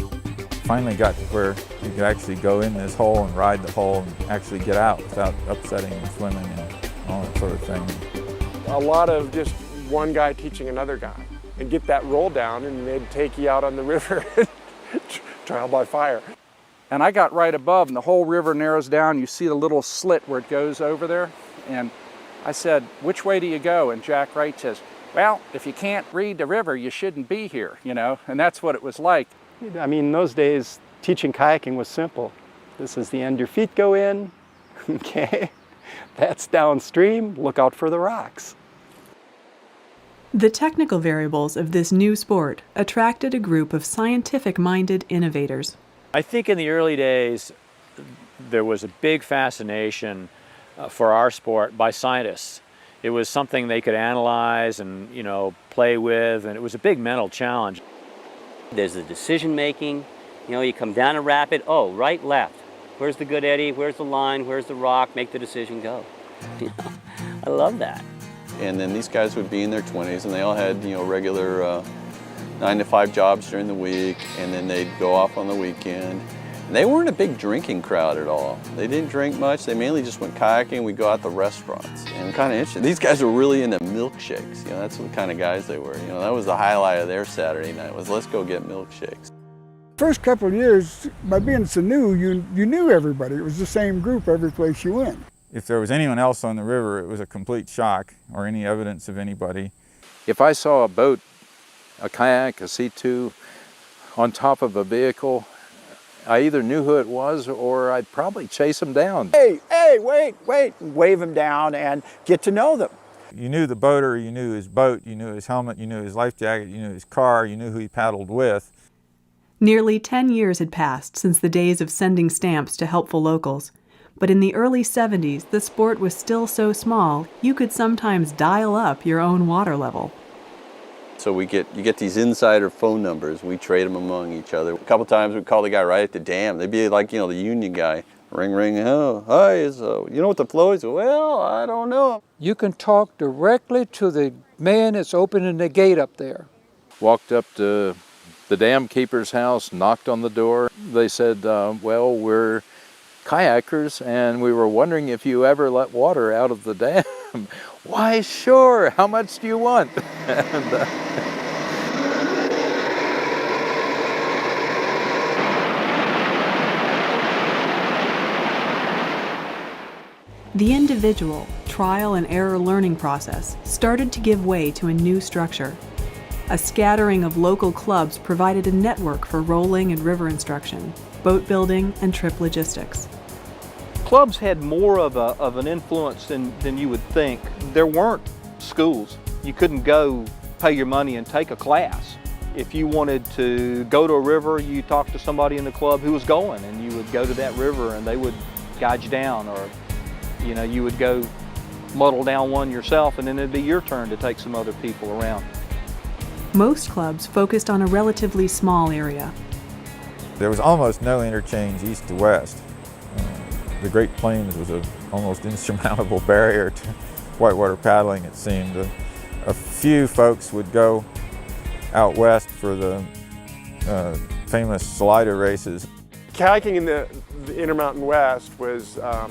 Finally got to where you could actually go in this hole and ride the hole and actually get out without upsetting and swimming and all that sort of thing. A lot of just one guy teaching another guy and get that roll down, and they'd take you out on the river, trial by fire. And I got right above, and the whole river narrows down. You see the little slit where it goes over there. And I said, which way do you go? And Jack Wright says, well, if you can't read the river, you shouldn't be here, you know? And that's what it was like. I mean, in those days, teaching kayaking was simple. This is the end your feet go in, okay? That's downstream, look out for the rocks. The technical variables of this new sport attracted a group of scientific-minded innovators. I think in the early days, there was a big fascination for our sport by scientists. It was something they could analyze and, you know, play with, and it was a big mental challenge. There's the decision making. You know, you come down a rapid, oh, right, left. Where's the good eddy? Where's the line? Where's the rock? Make the decision, go. You know, I love that. And then these guys would be in their 20s, and they all had, you know, regular 9-to-5 jobs during the week, and then they'd go off on the weekend. And they weren't a big drinking crowd at all. They didn't drink much. They mainly just went kayaking. We'd go out to restaurants. And kind of interesting. These guys were really into milkshakes. You know, that's the kind of guys they were. You know, that was the highlight of their Saturday night was let's go get milkshakes. First couple of years, by being so new, you knew everybody. It was the same group every place you went. If there was anyone else on the river, it was a complete shock, or any evidence of anybody. If I saw a boat, a kayak, a C2, on top of a vehicle, I either knew who it was or I'd probably chase them down. Hey, wait, wave them down and get to know them. You knew the boater, you knew his boat, you knew his helmet, you knew his life jacket, you knew his car, you knew who he paddled with. Nearly 10 years had passed since the days of sending stamps to helpful locals. But in the early 70s, the sport was still so small, you could sometimes dial up your own water level. So you get these insider phone numbers. We trade them among each other. A couple times we'd call the guy right at the dam. They'd be like, you know, the union guy. Ring, ring, oh, hi, you know what the flow is? Well, I don't know. You can talk directly to the man that's opening the gate up there. Walked up to the dam keeper's house, knocked on the door. They said, well, we're kayakers and we were wondering if you ever let water out of the dam. Why, sure, how much do you want? The individual, trial and error learning process started to give way to a new structure. A scattering of local clubs provided a network for rolling and river instruction, boat building, and trip logistics. Clubs had more of an influence than you would think. There weren't schools. You couldn't go pay your money and take a class. If you wanted to go to a river, you talked to somebody in the club who was going, and you would go to that river and they would guide you down, or you would go muddle down one yourself, and then it'd be your turn to take some other people around. Most clubs focused on a relatively small area. There was almost no interchange east to west. The Great Plains was an almost insurmountable barrier to whitewater paddling, it seemed. A few folks would go out west for the famous Salida races. Kayaking in the Intermountain West was a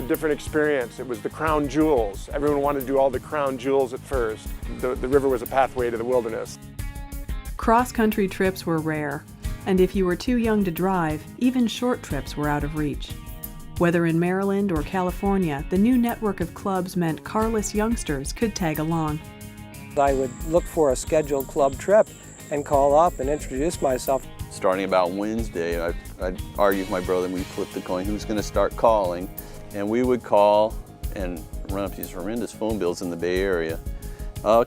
different experience. It was the crown jewels. Everyone wanted to do all the crown jewels at first. The river was a pathway to the wilderness. Cross-country trips were rare, and if you were too young to drive, even short trips were out of reach. Whether in Maryland or California, the new network of clubs meant carless youngsters could tag along. I would look for a scheduled club trip and call up and introduce myself. Starting about Wednesday, I'd argue with my brother and we'd flip the coin, who's going to start calling? And we would call and run up these horrendous phone bills in the Bay Area.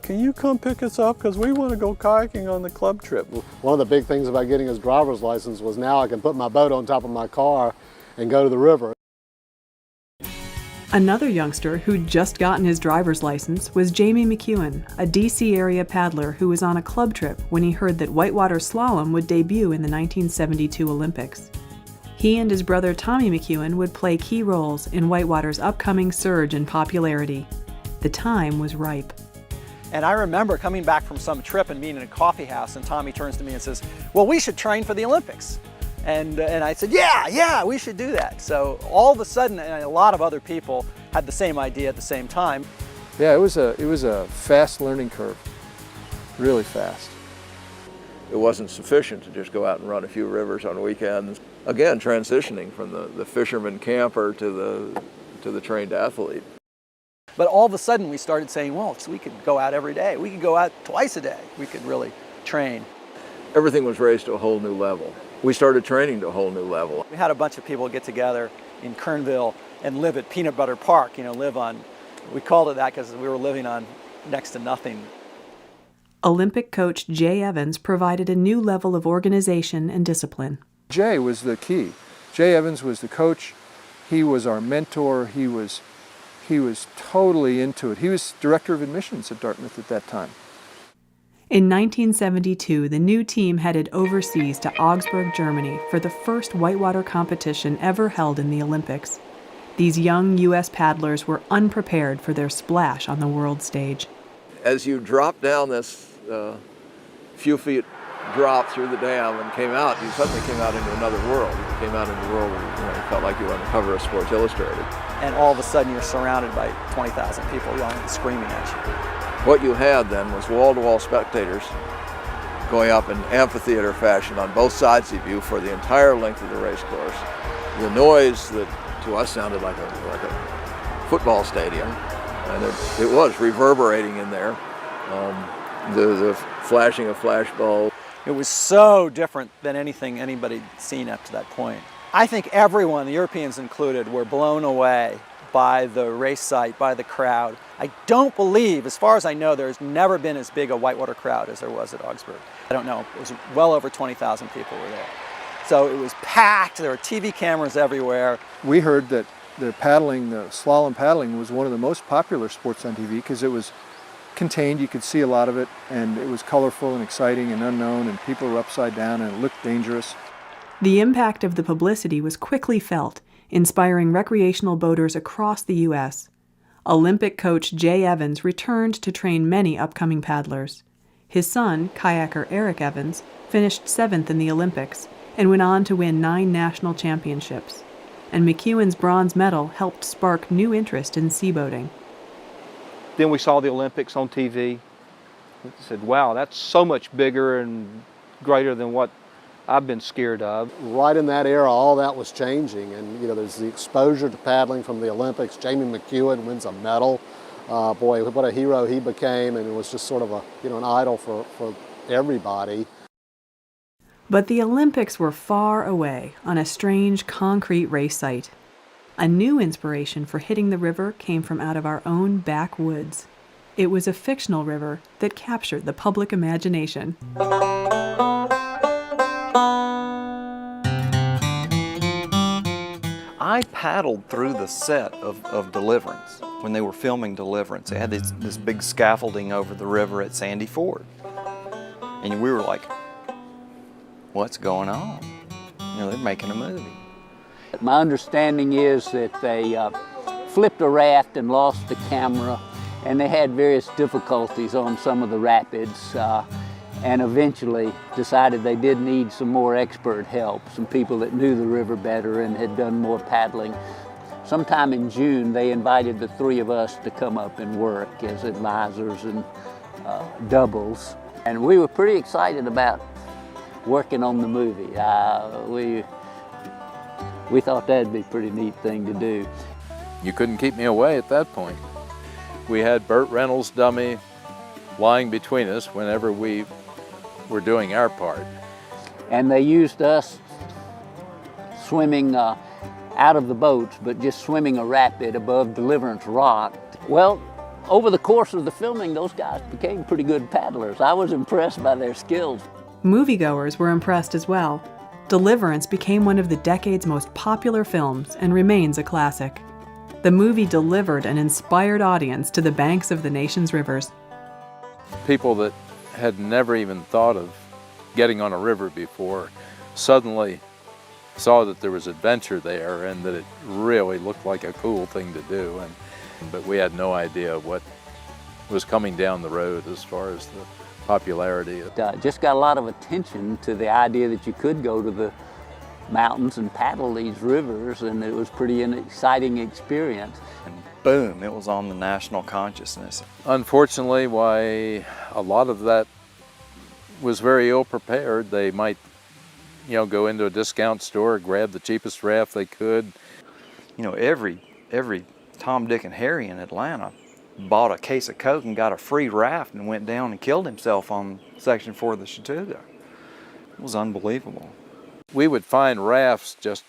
Can you come pick us up because we want to go kayaking on the club trip? One of the big things about getting his driver's license was now I can put my boat on top of my car and go to the river. Another youngster who'd just gotten his driver's license was Jamie McEwen, a D.C. area paddler who was on a club trip when he heard that whitewater slalom would debut in the 1972 Olympics. He and his brother Tommy McEwen would play key roles in whitewater's upcoming surge in popularity. The time was ripe. And I remember coming back from some trip and being in a coffee house, and Tommy turns to me and says, well, we should train for the Olympics. And I said, yeah, we should do that. So all of a sudden, and a lot of other people had the same idea at the same time. Yeah, it was a fast learning curve, really fast. It wasn't sufficient to just go out and run a few rivers on weekends. Again, transitioning from the fisherman camper to the trained athlete. But all of a sudden we started saying, well, we could go out every day. We could go out twice a day. We could really train. Everything was raised to a whole new level. We started training to a whole new level. We had a bunch of people get together in Kernville and live at Peanut Butter Park, we called it that because we were living on next to nothing. Olympic coach Jay Evans provided a new level of organization and discipline. Jay was the key. Jay Evans was the coach. He was our mentor. He was totally into it. He was director of admissions at Dartmouth at that time. In 1972, the new team headed overseas to Augsburg, Germany for the first whitewater competition ever held in the Olympics. These young U.S. paddlers were unprepared for their splash on the world stage. As you dropped down this few feet drop through the dam and came out, you suddenly came out into another world. You came out into a world where you felt like you were on the cover of Sports Illustrated. And all of a sudden you're surrounded by 20,000 people yelling and screaming at you. What you had then was wall-to-wall spectators going up in amphitheater fashion on both sides of you for the entire length of the race course. The noise that to us sounded like a football stadium, and it was reverberating in there. The flashing of flashbulbs. It was so different than anything anybody'd seen up to that point. I think everyone, the Europeans included, were blown away by the race site, by the crowd. I don't believe, as far as I know, there's never been as big a whitewater crowd as there was at Augsburg. I don't know, it was well over 20,000 people were there. So it was packed, there were TV cameras everywhere. We heard that the slalom paddling was one of the most popular sports on TV because it was contained, you could see a lot of it, and it was colorful and exciting and unknown, and people were upside down and it looked dangerous. The impact of the publicity was quickly felt, inspiring recreational boaters across the U.S. Olympic coach Jay Evans returned to train many upcoming paddlers. His son, kayaker Eric Evans, finished 7th in the Olympics and went on to win 9 national championships. And McEwen's bronze medal helped spark new interest in seaboating. Then we saw the Olympics on TV. We said, wow, that's so much bigger and greater than what I've been scared of. Right in that era, all that was changing, and there's the exposure to paddling from the Olympics. Jamie McEwen wins a medal. Boy, what a hero he became, and it was just sort of an idol for everybody. But the Olympics were far away on a strange concrete race site. A new inspiration for hitting the river came from out of our own backwoods. It was a fictional river that captured the public imagination. I paddled through the set of Deliverance when they were filming Deliverance. They had this big scaffolding over the river at Sandy Ford. And we were like, what's going on? You know, they're making a movie. My understanding is that they flipped a raft and lost the camera, and they had various difficulties on some of the rapids, and eventually decided they did need some more expert help, some people that knew the river better and had done more paddling. Sometime in June, they invited the three of us to come up and work as advisors and doubles. And we were pretty excited about working on the movie. We thought that'd be a pretty neat thing to do. You couldn't keep me away at that point. We had Burt Reynolds' dummy lying between us whenever we were doing our part. And they used us swimming out of the boats, but just swimming a rapid above Deliverance Rock. Well, over the course of the filming, those guys became pretty good paddlers. I was impressed by their skills. Moviegoers were impressed as well. Deliverance became one of the decade's most popular films and remains a classic. The movie delivered an inspired audience to the banks of the nation's rivers. People that had never even thought of getting on a river before suddenly saw that there was adventure there and that it really looked like a cool thing to do. But we had no idea what was coming down the road as far as the popularity. Just got a lot of attention to the idea that you could go to the mountains and paddle these rivers, and it was pretty an exciting experience. And boom, it was on the national consciousness. Unfortunately, why a lot of that was very ill prepared. They might, go into a discount store, grab the cheapest raft they could. You know, every Tom, Dick, and Harry in Atlanta bought a case of Coke and got a free raft and went down and killed himself on Section 4 of the Chattooga. It was unbelievable. We would find rafts just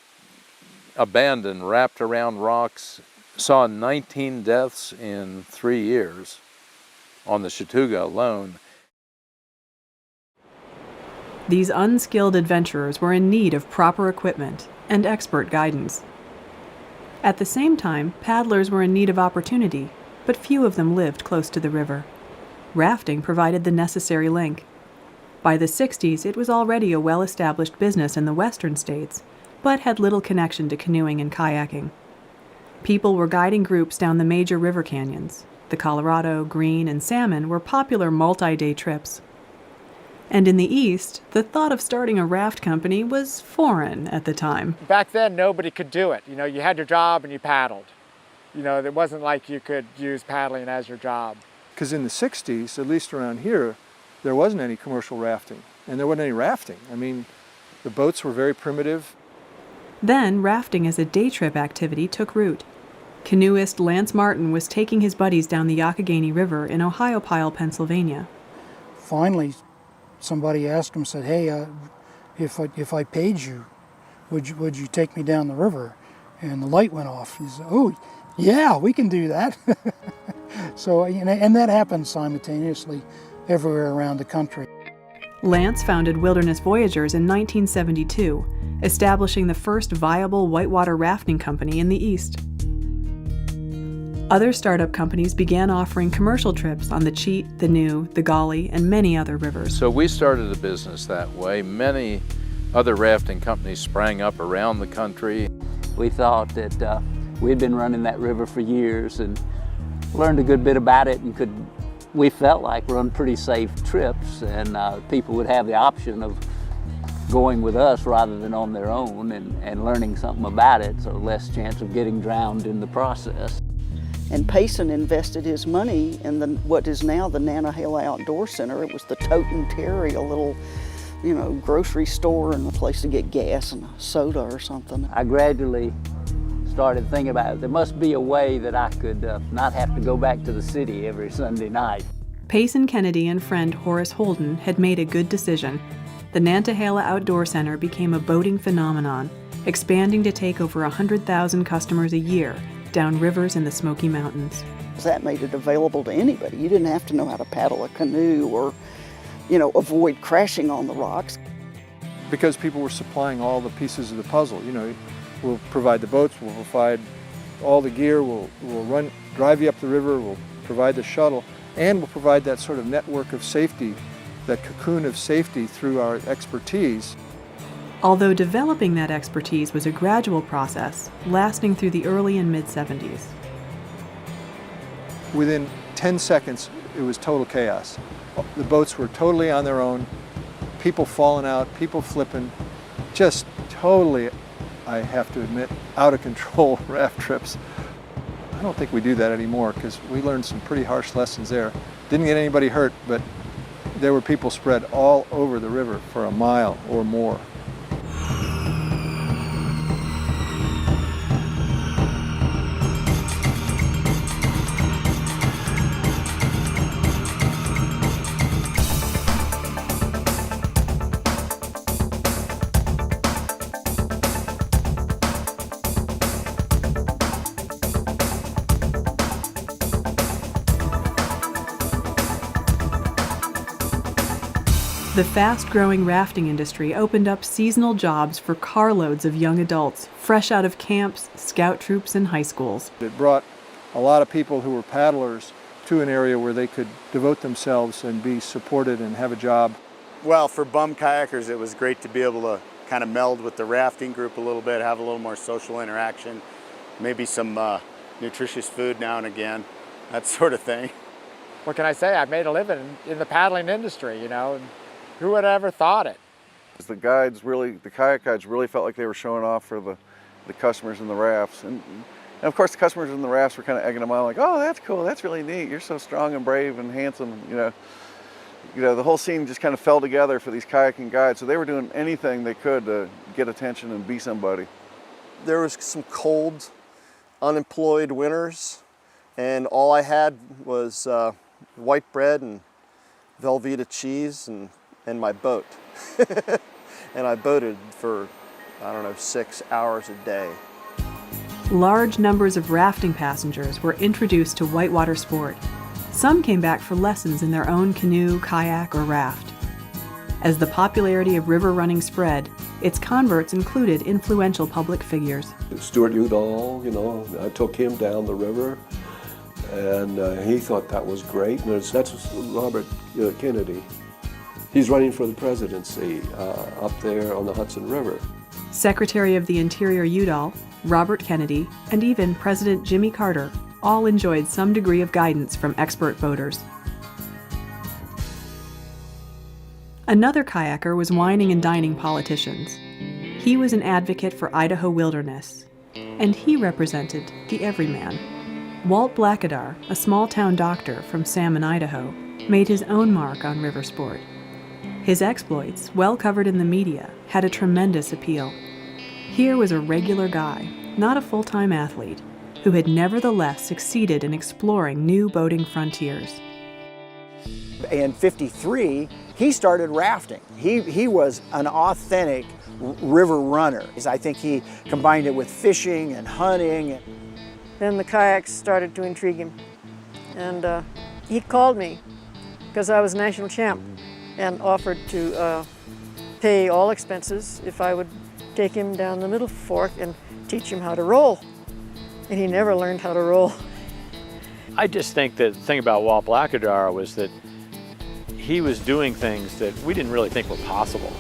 abandoned, wrapped around rocks. Saw 19 deaths in 3 years on the Chattooga alone. These unskilled adventurers were in need of proper equipment and expert guidance. At the same time, paddlers were in need of opportunity, but few of them lived close to the river. Rafting provided the necessary link. By the 60s, it was already a well-established business in the western states, but had little connection to canoeing and kayaking. People were guiding groups down the major river canyons. The Colorado, Green, and Salmon were popular multi-day trips. And in the East, the thought of starting a raft company was foreign at the time. Back then, nobody could do it. You had your job and you paddled. It wasn't like you could use paddling as your job. Because in the 60s, at least around here, there wasn't any commercial rafting, and there wasn't any rafting. I mean, the boats were very primitive. Then, rafting as a day trip activity took root. Canoeist Lance Martin was taking his buddies down the Youghiogheny River in Ohiopyle, Pennsylvania. Finally, somebody asked him, said, "Hey, if I paid you, would you take me down the river?" And the light went off. He said, "Oh, yeah, we can do that." So, and that happened simultaneously everywhere around the country. Lance founded Wilderness Voyagers in 1972, establishing the first viable whitewater rafting company in the East. Other startup companies began offering commercial trips on the Cheat, the New, the Gauley, and many other rivers. So we started a business that way. Many other rafting companies sprang up around the country. We thought that we'd been running that river for years and learned a good bit about it, and we felt like run pretty safe trips, and people would have the option of going with us rather than on their own and learning something about it, so less chance of getting drowned in the process. And Payson invested his money in what is now the Nantahala Outdoor Center. It was the Toten Terry, a little, grocery store and a place to get gas and a soda or something. I gradually started thinking about it. There must be a way that I could not have to go back to the city every Sunday night. Payson Kennedy and friend Horace Holden had made a good decision. The Nantahala Outdoor Center became a boating phenomenon, expanding to take over 100,000 customers a year down rivers in the Smoky Mountains. That made it available to anybody. You didn't have to know how to paddle a canoe or, avoid crashing on the rocks. Because people were supplying all the pieces of the puzzle. We'll provide the boats, we'll provide all the gear, we'll drive you up the river, we'll provide the shuttle, and we'll provide that sort of network of safety, that cocoon of safety through our expertise. Although developing that expertise was a gradual process, lasting through the early and mid-70s. Within 10 seconds, it was total chaos. The boats were totally on their own, people falling out, people flipping, just totally, I have to admit, out of control raft trips. I don't think we do that anymore because we learned some pretty harsh lessons there. Didn't get anybody hurt, but there were people spread all over the river for a mile or more. The fast-growing rafting industry opened up seasonal jobs for carloads of young adults, fresh out of camps, scout troops, and high schools. It brought a lot of people who were paddlers to an area where they could devote themselves and be supported and have a job. Well, for bum kayakers, it was great to be able to kind of meld with the rafting group a little bit, have a little more social interaction, maybe some nutritious food now and again, that sort of thing. What can I say? I've made a living in the paddling industry, and who would have ever thought it? The kayak guides really felt like they were showing off for the customers in the rafts. And of course the customers in the rafts were kind of egging them on like, oh, that's cool, that's really neat. You're so strong and brave and handsome. The whole scene just kind of fell together for these kayaking guides. So they were doing anything they could to get attention and be somebody. There was some cold, unemployed winters, and all I had was white bread and Velveeta cheese and my boat. And I boated for, 6 hours a day. Large numbers of rafting passengers were introduced to whitewater sport. Some came back for lessons in their own canoe, kayak, or raft. As the popularity of river running spread, its converts included influential public figures. Stuart Udall, I took him down the river, and he thought that was great. And that's Robert Kennedy. He's running for the presidency up there on the Hudson River. Secretary of the Interior Udall, Robert Kennedy, and even President Jimmy Carter all enjoyed some degree of guidance from expert boaters. Another kayaker was wining and dining politicians. He was an advocate for Idaho wilderness, and he represented the everyman. Walt Blackadar, a small-town doctor from Salmon, Idaho, made his own mark on river sport. His exploits, well covered in the media, had a tremendous appeal. Here was a regular guy, not a full-time athlete, who had nevertheless succeeded in exploring new boating frontiers. In '53, he started rafting. He was an authentic river runner. I think he combined it with fishing and hunting. Then the kayaks started to intrigue him. And he called me because I was national champ and offered to pay all expenses if I would take him down the Middle Fork and teach him how to roll. And he never learned how to roll. I just think that the thing about Walt Blackadar was that he was doing things that we didn't really think were possible.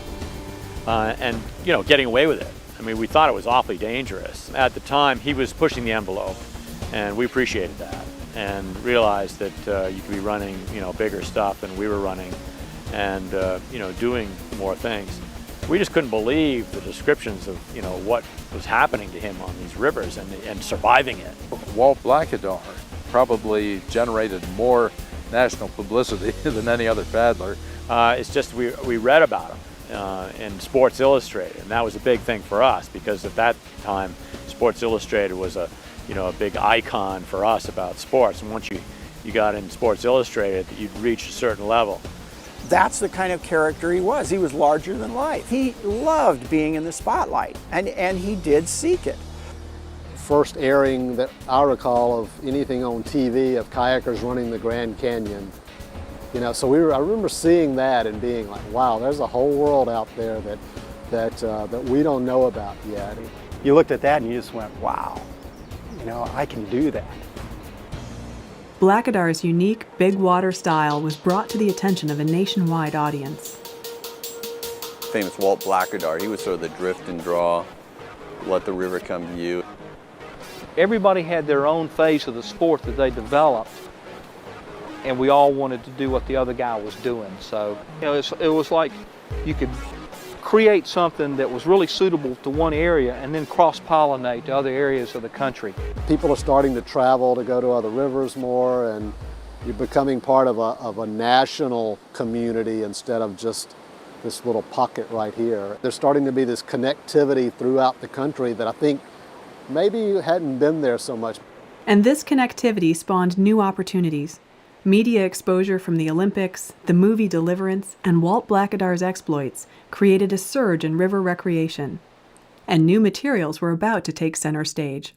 And getting away with it. I mean, we thought it was awfully dangerous. At the time, he was pushing the envelope, and we appreciated that and realized that you could be running, bigger stuff than we were running and, doing more things. We just couldn't believe the descriptions of, what was happening to him on these rivers and surviving it. Walt Blackadar probably generated more national publicity than any other paddler. It's just we read about him in Sports Illustrated, and that was a big thing for us because at that time Sports Illustrated was a big icon for us about sports. And once you got in Sports Illustrated, you'd reach a certain level. That's the kind of character he was. He was larger than life. He loved being in the spotlight, and he did seek it. first airing that I recall of anything on TV of kayakers running the Grand Canyon. You know, so I remember seeing that and being like, wow, there's a whole world out there that we don't know about yet. You looked at that and you just went, wow, you know, I can do that. Blackadar's unique big water style was brought to the attention of a nationwide audience. Famous Walt Blackadar, he was sort of the drift and draw, let the river come to you. Everybody had their own phase of the sport that they developed, and we all wanted to do what the other guy was doing. So, you know, it was like you could create something that was really suitable to one area and then cross-pollinate to other areas of the country. People are starting to travel to go to other rivers more, and you're becoming part of a national community instead of just this little pocket right here. There's starting to be this connectivity throughout the country that I think maybe hadn't been there so much. And this connectivity spawned new opportunities. Media exposure from the Olympics, the movie Deliverance, and Walt Blackadar's exploits created a surge in river recreation. And new materials were about to take center stage.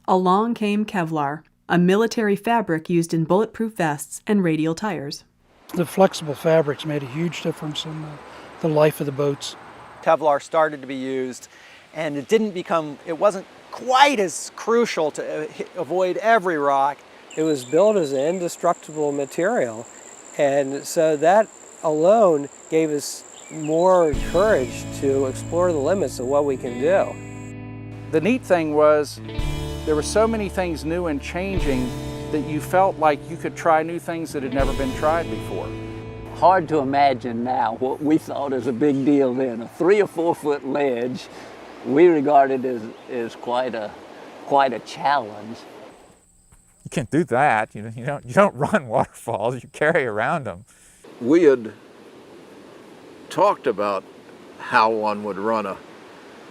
Along came Kevlar, a military fabric used in bulletproof vests and radial tires. The flexible fabrics made a huge difference in the life of the boats. Kevlar started to be used, and it wasn't quite as crucial to avoid every rock. It was built as an indestructible material, and so that alone gave us more courage to explore the limits of what we can do. The neat thing was there were so many things new and changing that you felt like you could try new things that had never been tried before. Hard to imagine now what we thought as a big deal then. A 3 or 4 foot ledge we regarded as quite a challenge. You can't do that. You don't run waterfalls. You carry around them. We had talked about how one would run a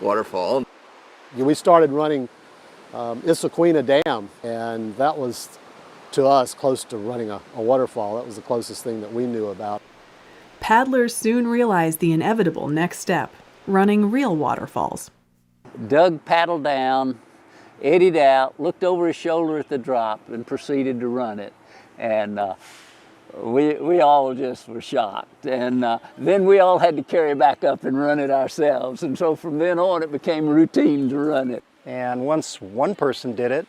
waterfall. We started running Issaquena Dam, and that was, to us, close to running a waterfall. That was the closest thing that we knew about. Paddlers soon realized the inevitable next step, running real waterfalls. Doug paddled down, eddied out, looked over his shoulder at the drop, and proceeded to run it. And we all just were shocked. And then we all had to carry back up and run it ourselves. And so from then on, it became routine to run it. And once one person did it,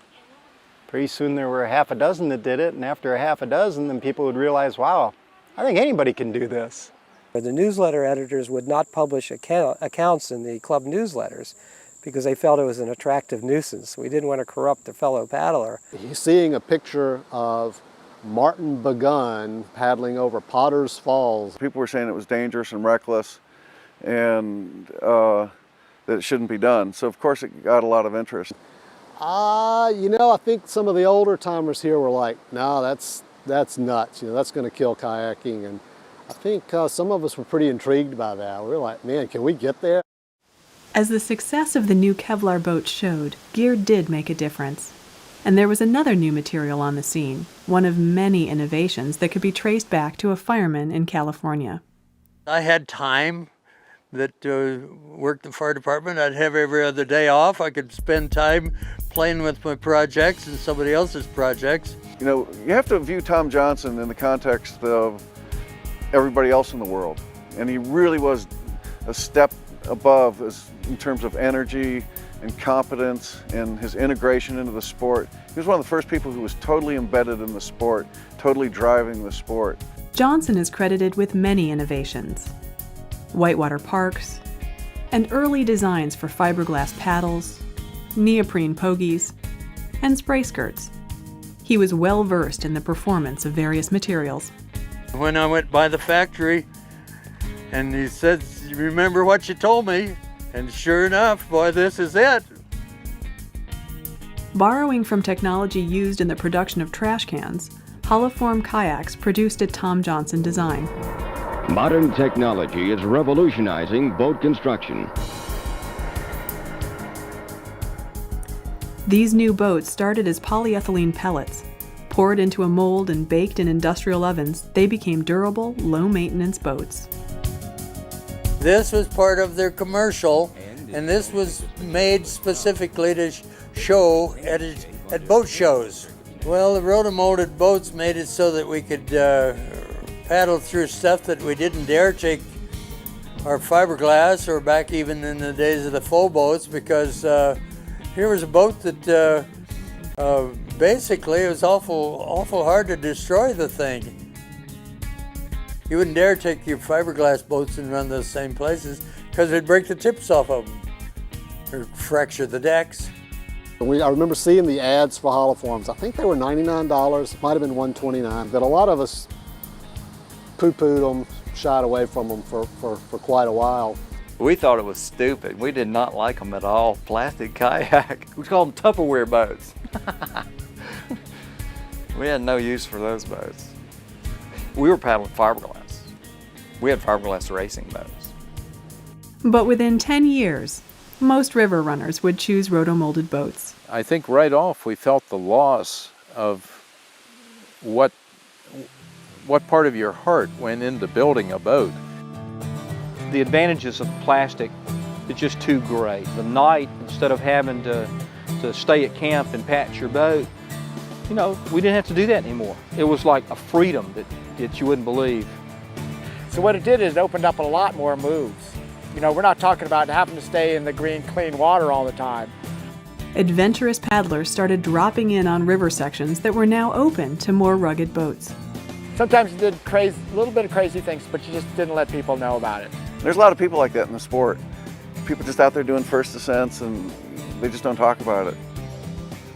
pretty soon there were half a dozen that did it, and after a half a dozen, then people would realize, wow, I think anybody can do this. The newsletter editors would not publish accounts in the club newsletters because they felt it was an attractive nuisance. We didn't want to corrupt a fellow paddler. Seeing a picture of Martin Begun paddling over Potter's Falls. People were saying it was dangerous and reckless and that it shouldn't be done. So of course it got a lot of interest. You know, I think some of the older timers here were like, no, that's nuts. You know, that's going to kill kayaking. And I think some of us were pretty intrigued by that. We were like, man, can we get there? As the success of the new Kevlar boats showed, gear did make a difference. And there was another new material on the scene, one of many innovations that could be traced back to a fireman in California. I had time that worked the fire department. I'd have every other day off. I could spend time playing with my projects and somebody else's projects. You know, you have to view Tom Johnson in the context of everybody else in the world. And he really was a step above in terms of energy and competence and his integration into the sport. He was one of the first people who was totally embedded in the sport, totally driving the sport. Johnson is credited with many innovations. Whitewater parks, and early designs for fiberglass paddles, neoprene pogies, and spray skirts. He was well versed in the performance of various materials. When I went by the factory and he said, remember what you told me? And sure enough, boy, this is it. Borrowing from technology used in the production of trash cans, Holoform kayaks produced a Tom Johnson design. Modern technology is revolutionizing boat construction. These new boats started as polyethylene pellets. Poured into a mold and baked in industrial ovens, they became durable, low-maintenance boats. This was part of their commercial, And this was made specifically to show at boat shows. Well, the rotomolded boats made it so that we could paddle through stuff that we didn't dare take our fiberglass, or back even in the days of the full boats, because here was a boat that basically it was awful hard to destroy the thing. You wouldn't dare take your fiberglass boats and run those same places because it'd break the tips off of them or fracture the decks. I remember seeing the ads for holoforms. I think they were $99, might have been $129, but a lot of us poo-pooed them, shied away from them for quite a while. We thought it was stupid. We did not like them at all. Plastic kayak. We called them Tupperware boats. We had no use for those boats. We were paddling fiberglass. We had fiberglass racing boats. But within 10 years, most river runners would choose rotomolded boats. I think right off we felt the loss of what part of your heart went into building a boat. The advantages of plastic is just too great. The night, instead of having to stay at camp and patch your boat, you know, we didn't have to do that anymore. It was like a freedom that you wouldn't believe. So what it did is it opened up a lot more moves. You know, we're not talking about having to stay in the green, clean water all the time. Adventurous paddlers started dropping in on river sections that were now open to more rugged boats. Sometimes you did a little bit of crazy things, but you just didn't let people know about it. There's a lot of people like that in the sport. People just out there doing first ascents and they just don't talk about it.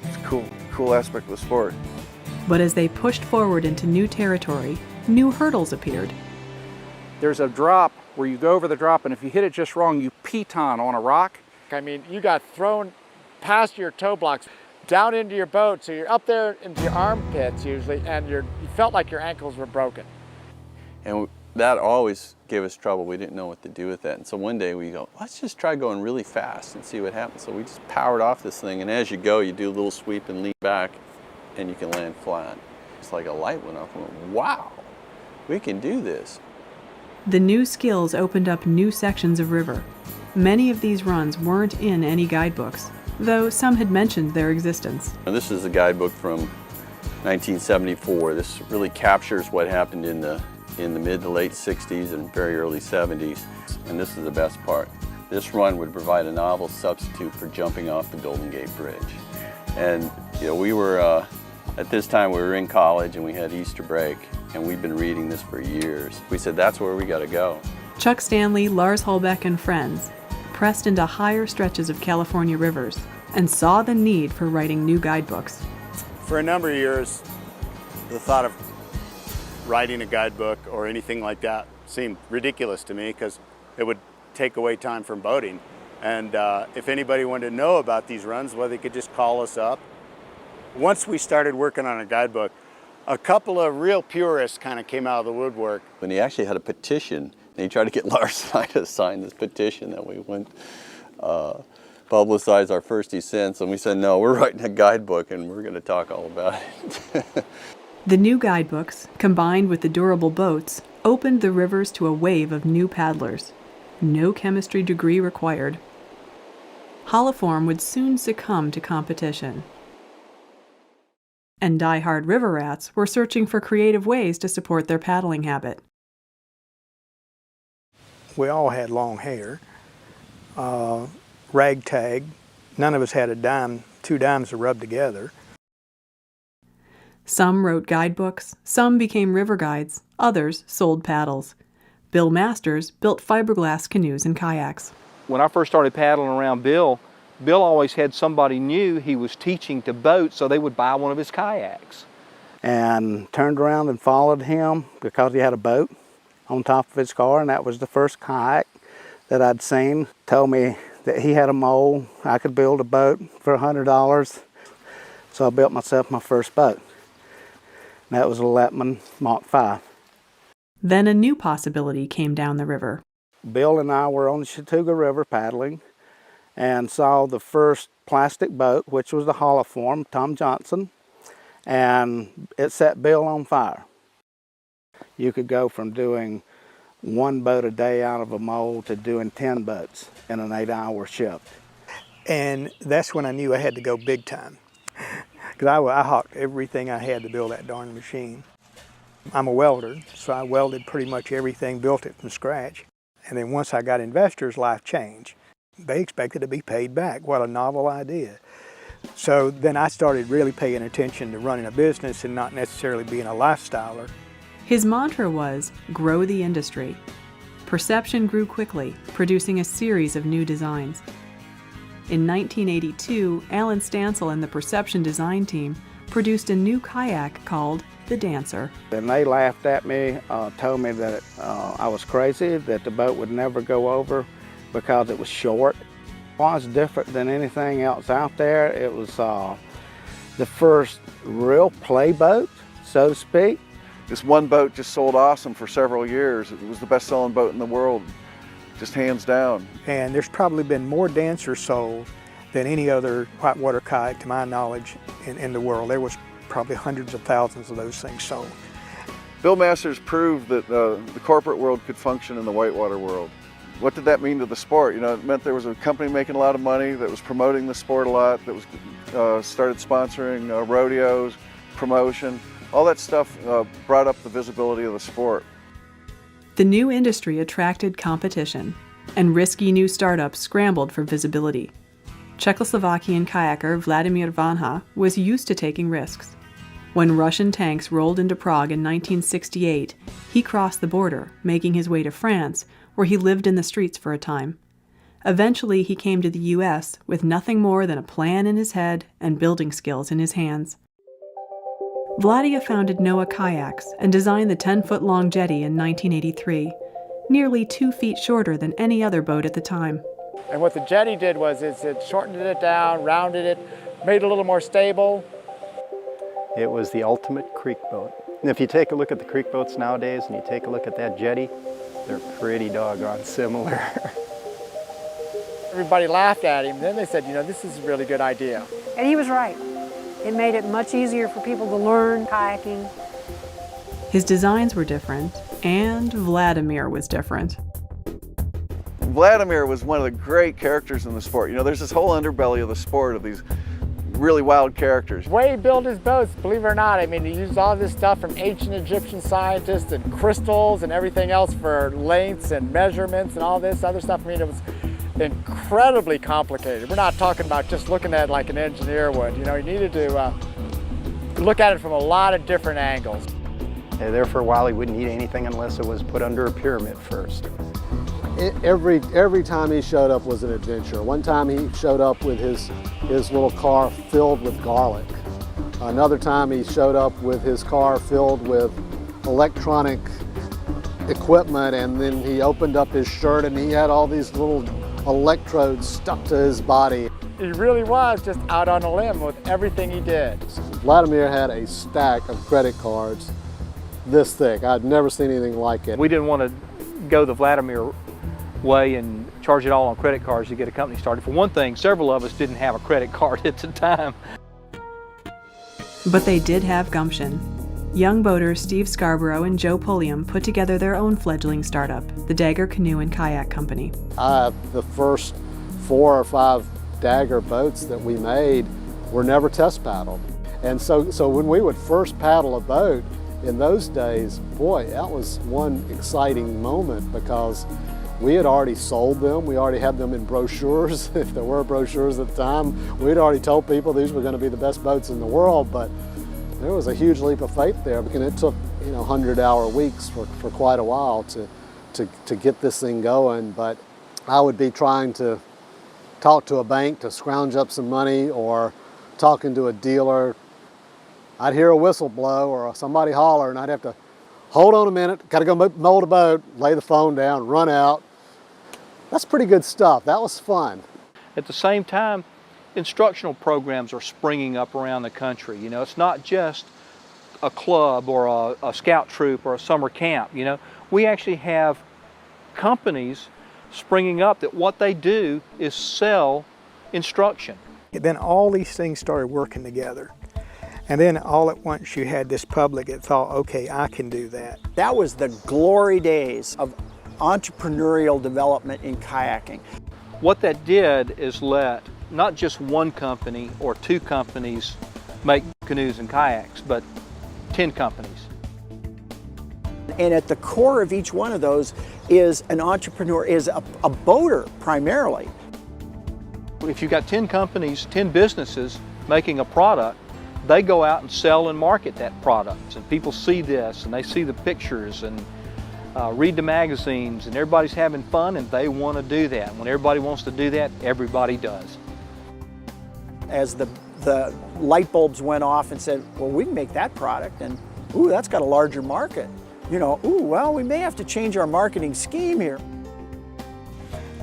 It's a cool aspect of the sport. But as they pushed forward into new territory, new hurdles appeared. There's a drop where you go over the drop, and if you hit it just wrong, you piton on a rock. I mean, you got thrown past your toe blocks, down into your boat, so you're up there into your armpits usually, and you felt like your ankles were broken. And that always gave us trouble. We didn't know what to do with that. And so one day we go, let's just try going really fast and see what happens. So we just powered off this thing, and as you go, you do a little sweep and lean back, and you can land flat. It's like a light went off and went, wow, we can do this. The new skills opened up new sections of river. Many of these runs weren't in any guidebooks, though some had mentioned their existence. And this is a guidebook from 1974. This really captures what happened in the mid to late 60s and very early 70s. And this is the best part. This run would provide a novel substitute for jumping off the Golden Gate Bridge. And you know, we were, at this time we were in college and we had Easter break, and we'd been reading this for years. We said, that's where we gotta go. Chuck Stanley, Lars Holbeck, and friends pressed into higher stretches of California rivers and saw the need for writing new guidebooks. For a number of years, the thought of writing a guidebook or anything like that seemed ridiculous to me because it would take away time from boating. And if anybody wanted to know about these runs, well, they could just call us up. Once we started working on a guidebook, a couple of real purists kind of came out of the woodwork. When he actually had a petition, and he tried to get Lars and I to sign this petition that we wouldn't publicize our first descents, and we said, no, we're writing a guidebook and we're going to talk all about it. The new guidebooks, combined with the durable boats, opened the rivers to a wave of new paddlers. No chemistry degree required. Holoform would soon succumb to competition. And die-hard river rats were searching for creative ways to support their paddling habit. We all had long hair, ragtag. None of us had a dime, 2 dimes to rub together. Some wrote guidebooks, some became river guides, others sold paddles. Bill Masters built fiberglass canoes and kayaks. When I first started paddling around Bill always had somebody new he was teaching to boat, so they would buy one of his kayaks. And turned around and followed him because he had a boat on top of his car, and that was the first kayak that I'd seen. Told me that he had a mold, I could build a boat for $100. So I built myself my first boat. And that was a Lettman Mach 5. Then a new possibility came down the river. Bill and I were on the Chattooga River paddling and saw the first plastic boat, which was the Holoform, Tom Johnson, and it set Bill on fire. You could go from doing 1 boat a day out of a mold to doing 10 boats in an 8-hour shift. And that's when I knew I had to go big time. Because I hawked everything I had to build that darn machine. I'm a welder, so I welded pretty much everything, built it from scratch. And then once I got investors, life changed. They expected to be paid back. What a novel idea. So then I started really paying attention to running a business and not necessarily being a lifestyler. His mantra was, grow the industry. Perception grew quickly, producing a series of new designs. In 1982, Alan Stansel and the Perception design team produced a new kayak called the Dancer. And they laughed at me, told me that I was crazy, that the boat would never go over because it was short. It was different than anything else out there. It was the first real play boat, so to speak. This one boat just sold awesome for several years. It was the best-selling boat in the world, just hands down. And there's probably been more Dancers sold than any other whitewater kayak, to my knowledge, in the world. There was probably hundreds of thousands of those things sold. Bill Masters proved that the corporate world could function in the whitewater world. What did that mean to the sport? You know, it meant there was a company making a lot of money that was promoting the sport a lot, that was started sponsoring rodeos, promotion. All that stuff brought up the visibility of the sport. The new industry attracted competition, and risky new startups scrambled for visibility. Czechoslovakian kayaker Vladimír Vanha was used to taking risks. When Russian tanks rolled into Prague in 1968, he crossed the border, making his way to France, where he lived in the streets for a time. Eventually, he came to the U.S. with nothing more than a plan in his head and building skills in his hands. Vladia founded Noah Kayaks and designed the 10-foot-long jetty in 1983, nearly 2 feet shorter than any other boat at the time. And what the jetty did was it shortened it down, rounded it, made it a little more stable. It was the ultimate creek boat. And if you take a look at the creek boats nowadays and you take a look at that jetty, they're pretty doggone similar. Everybody laughed at him. Then they said, you know, this is a really good idea. And he was right. It made it much easier for people to learn kayaking. His designs were different, and Vladimir was different. Vladimir was one of the great characters in the sport. You know, there's this whole underbelly of the sport of these really wild characters. The way he built his boats, believe it or not, I mean, he used all this stuff from ancient Egyptian scientists and crystals and everything else for lengths and measurements and all this other stuff. I mean, it was incredibly complicated. We're not talking about just looking at it like an engineer would. You know, you needed to look at it from a lot of different angles. And there for a while he wouldn't eat anything unless it was put under a pyramid first. Every time he showed up was an adventure. One time he showed up with his little car filled with garlic. Another time he showed up with his car filled with electronic equipment, and then he opened up his shirt and he had all these little electrodes stuck to his body. He really was just out on a limb with everything he did. Vladimir had a stack of credit cards this thick. I'd never seen anything like it. We didn't want to go the Vladimir way and charge it all on credit cards to get a company started. For one thing, several of us didn't have a credit card at the time. But they did have gumption. Young boaters Steve Scarborough and Joe Pulliam put together their own fledgling startup, the Dagger Canoe and Kayak Company. The first 4 or 5 Dagger boats that we made were never test paddled. And so when we would first paddle a boat in those days, boy, that was one exciting moment because we had already sold them. We already had them in brochures, if there were brochures at the time. We'd already told people these were going to be the best boats in the world, but there was a huge leap of faith there, because it took 100-hour weeks for quite a while to get this thing going. But I would be trying to talk to a bank to scrounge up some money, or talking to a dealer. I'd hear a whistle blow or somebody holler, and I'd have to hold on a minute, got to go mold a boat, lay the phone down, run out. That's pretty good stuff. That was fun. At the same time, instructional programs are springing up around the country. You know, it's not just a club or a scout troop or a summer camp. You know, we actually have companies springing up that what they do is sell instruction. Then all these things started working together. And then all at once you had this public that thought, okay, I can do that. That was the glory days of entrepreneurial development in kayaking. What that did is let not just one company or two companies make canoes and kayaks, but 10 companies. And at the core of each one of those is an entrepreneur, is a boater primarily. If you've got 10 companies, 10 businesses making a product, they go out and sell and market that product. And people see this and they see the pictures and read the magazines, and everybody's having fun and they want to do that. When everybody wants to do that, everybody does. As the light bulbs went off and said, well, we can make that product, and ooh, that's got a larger market. You know, ooh, well, we may have to change our marketing scheme here.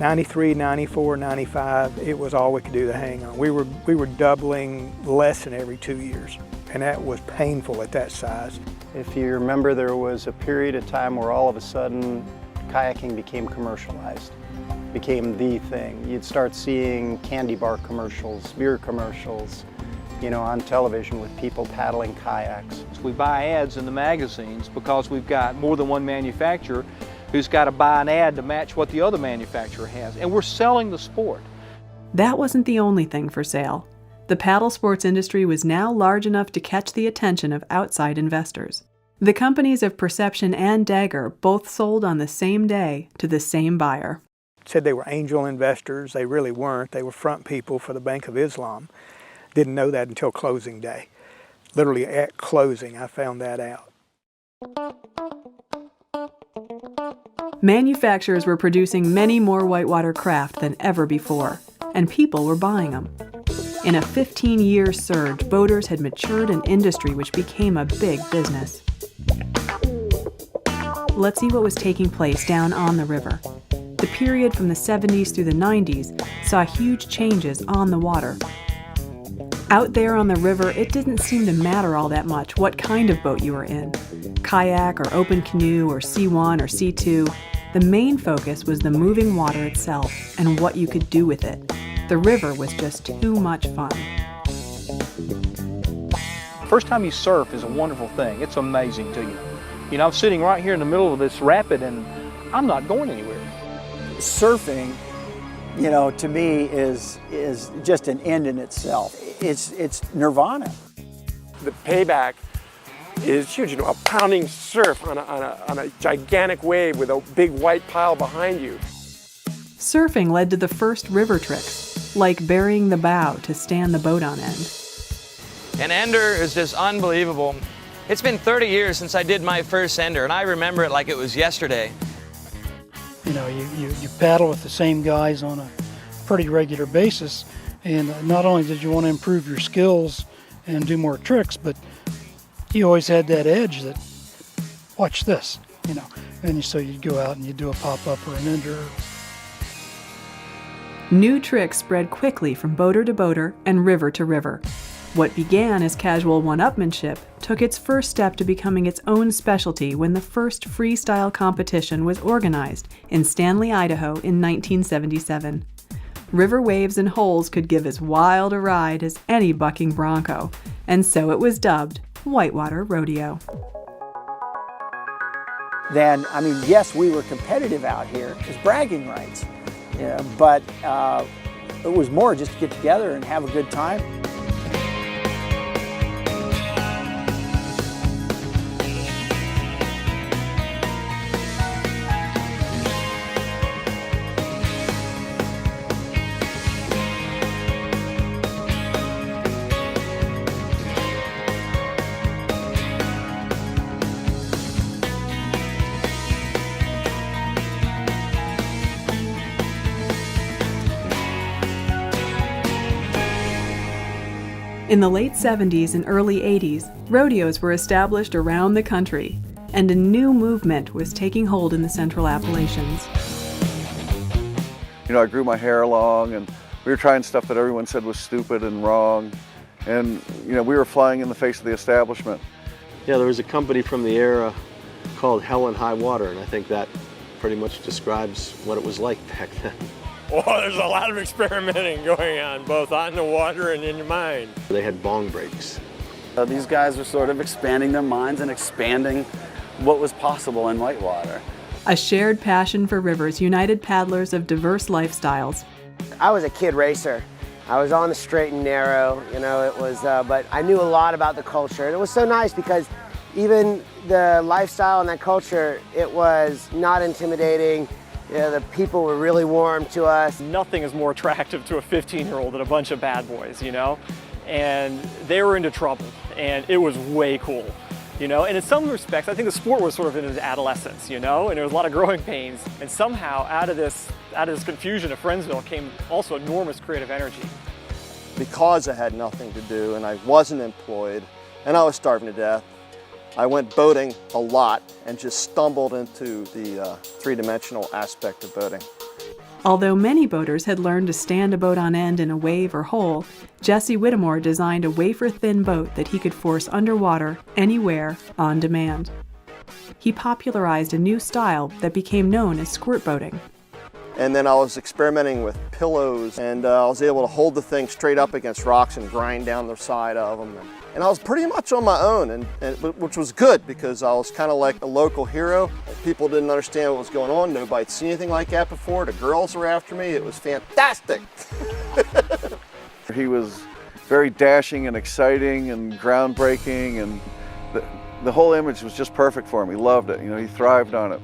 93, 94, 95, it was all we could do to hang on. We were doubling less than every 2 years, and that was painful at that size. If you remember, there was a period of time where all of a sudden kayaking became commercialized, became the thing. You'd start seeing candy bar commercials, beer commercials, you know, on television with people paddling kayaks. We buy ads in the magazines because we've got more than one manufacturer who's got to buy an ad to match what the other manufacturer has, and we're selling the sport. That wasn't the only thing for sale. The paddle sports industry was now large enough to catch the attention of outside investors. The companies of Perception and Dagger both sold on the same day to the same buyer. Said they were angel investors. They really weren't. They were front people for the Bank of Islam. Didn't know that until closing day. Literally at closing, I found that out. Manufacturers were producing many more whitewater craft than ever before, and people were buying them. In a 15-year surge, boaters had matured an industry which became a big business. Let's see what was taking place down on the river. The period from the 70s through the 90s saw huge changes on the water. Out there on the river, it didn't seem to matter all that much what kind of boat you were in. Kayak or open canoe or C1 or C2, the main focus was the moving water itself and what you could do with it. The river was just too much fun. First time you surf is a wonderful thing. It's amazing to you. You know, I'm sitting right here in the middle of this rapid and I'm not going anywhere. Surfing, you know, to me is just an end in itself. It's nirvana. The payback is huge. You know, a pounding surf on a gigantic wave with a big white pile behind you. Surfing led to the first river tricks, like burying the bow to stand the boat on end. An ender is just unbelievable. It's been 30 years since I did my first ender, and I remember it like it was yesterday. You know, you paddle with the same guys on a pretty regular basis, and not only did you want to improve your skills and do more tricks, but you always had that edge that, watch this, you know, and so you'd go out and you'd do a pop-up or an ender. New tricks spread quickly from boater to boater and river to river. What began as casual one-upmanship took its first step to becoming its own specialty when the first freestyle competition was organized in Stanley, Idaho in 1977. River waves and holes could give as wild a ride as any bucking bronco, and so it was dubbed Whitewater Rodeo. Then, I mean, yes, we were competitive out here as bragging rights, yeah, but it was more just to get together and have a good time. In the late 70s and early 80s, rodeos were established around the country, and a new movement was taking hold in the Central Appalachians. You know, I grew my hair long, and we were trying stuff that everyone said was stupid and wrong, and, you know, we were flying in the face of the establishment. Yeah, there was a company from the era called Hell and High Water, and I think that pretty much describes what it was like back then. Well, there's a lot of experimenting going on, both on the water and in your mind. They had bong breaks. These guys were sort of expanding their minds and expanding what was possible in whitewater. A shared passion for rivers united paddlers of diverse lifestyles. I was a kid racer. I was on the straight and narrow, you know, it was, but I knew a lot about the culture. And it was so nice because even the lifestyle and that culture, it was not intimidating. You know, the people were really warm to us. Nothing is more attractive to a 15-year-old than a bunch of bad boys, you know? And they were into trouble, and it was way cool, you know? And in some respects, I think the sport was sort of in its adolescence, you know? And there was a lot of growing pains. And somehow, out of this confusion of Friendsville came also enormous creative energy. Because I had nothing to do and I wasn't employed and I was starving to death, I went boating a lot and just stumbled into the three-dimensional aspect of boating. Although many boaters had learned to stand a boat on end in a wave or hole, Jesse Whittemore designed a wafer-thin boat that he could force underwater, anywhere, on demand. He popularized a new style that became known as squirt boating. And then I was experimenting with pillows, and I was able to hold the thing straight up against rocks and grind down the side of them. And I was pretty much on my own, which was good because I was kind of like a local hero. People didn't understand what was going on. Nobody'd seen anything like that before. The girls were after me. It was fantastic. He was very dashing and exciting and groundbreaking, and the whole image was just perfect for him. He loved it. You know, he thrived on it.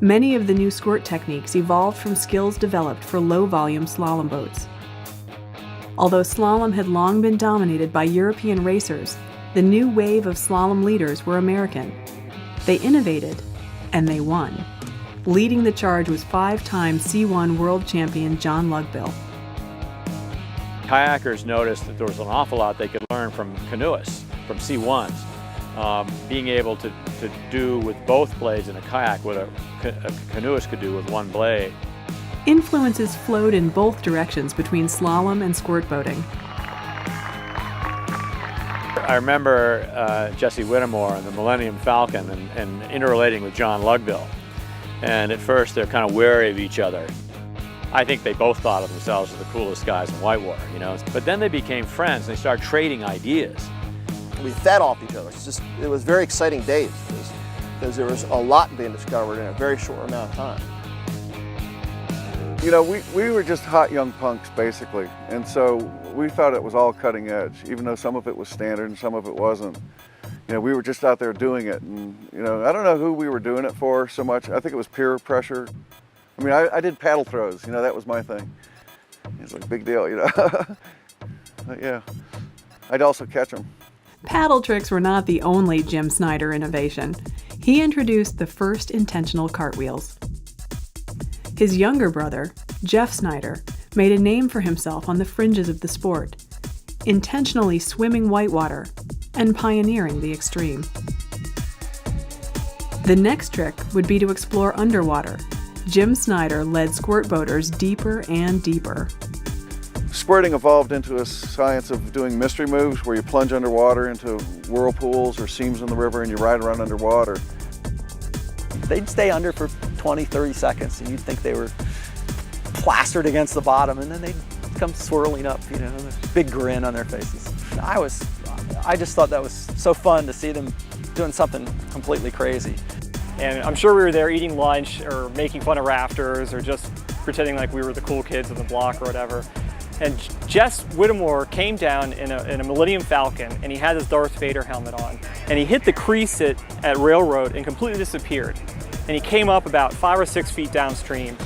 Many of the new squirt techniques evolved from skills developed for low-volume slalom boats. Although slalom had long been dominated by European racers, the new wave of slalom leaders were American. They innovated, and they won. Leading the charge was 5-time C1 world champion John Lugbill. Kayakers noticed that there was an awful lot they could learn from canoeists, from C1s. Being able to do with both blades in a kayak what a canoeist could do with one blade. Influences flowed in both directions between slalom and squirt boating. I remember Jesse Whittemore and the Millennium Falcon and interrelating with John Lugbill. And at first they're kind of wary of each other. I think they both thought of themselves as the coolest guys in whitewater, you know. But then they became friends and they started trading ideas. We fed off each other. It was very exciting days because there was a lot being discovered in a very short amount of time. You know, we were just hot young punks, basically, and so we thought it was all cutting edge, even though some of it was standard and some of it wasn't. You know, we were just out there doing it, and, you know, I don't know who we were doing it for so much. I think it was peer pressure. I mean, I did paddle throws, you know, that was my thing. It's like a big deal, you know. But yeah, I'd also catch them. Paddle tricks were not the only Jim Snyder innovation. He introduced the first intentional cartwheels. His younger brother, Jeff Snyder, made a name for himself on the fringes of the sport, intentionally swimming whitewater and pioneering the extreme. The next trick would be to explore underwater. Jim Snyder led squirt boaters deeper and deeper. Squirting evolved into a science of doing mystery moves where you plunge underwater into whirlpools or seams in the river and you ride around underwater. They'd stay under for 20, 30 seconds and you'd think they were plastered against the bottom, and then they'd come swirling up, you know, a big grin on their faces. I just thought that was so fun to see them doing something completely crazy. And I'm sure we were there eating lunch or making fun of rafters or just pretending like we were the cool kids on the block or whatever. And Jess Whittemore came down in a Millennium Falcon, and he had his Darth Vader helmet on. And he hit the crease at Railroad and completely disappeared. And he came up about 5 or 6 feet downstream,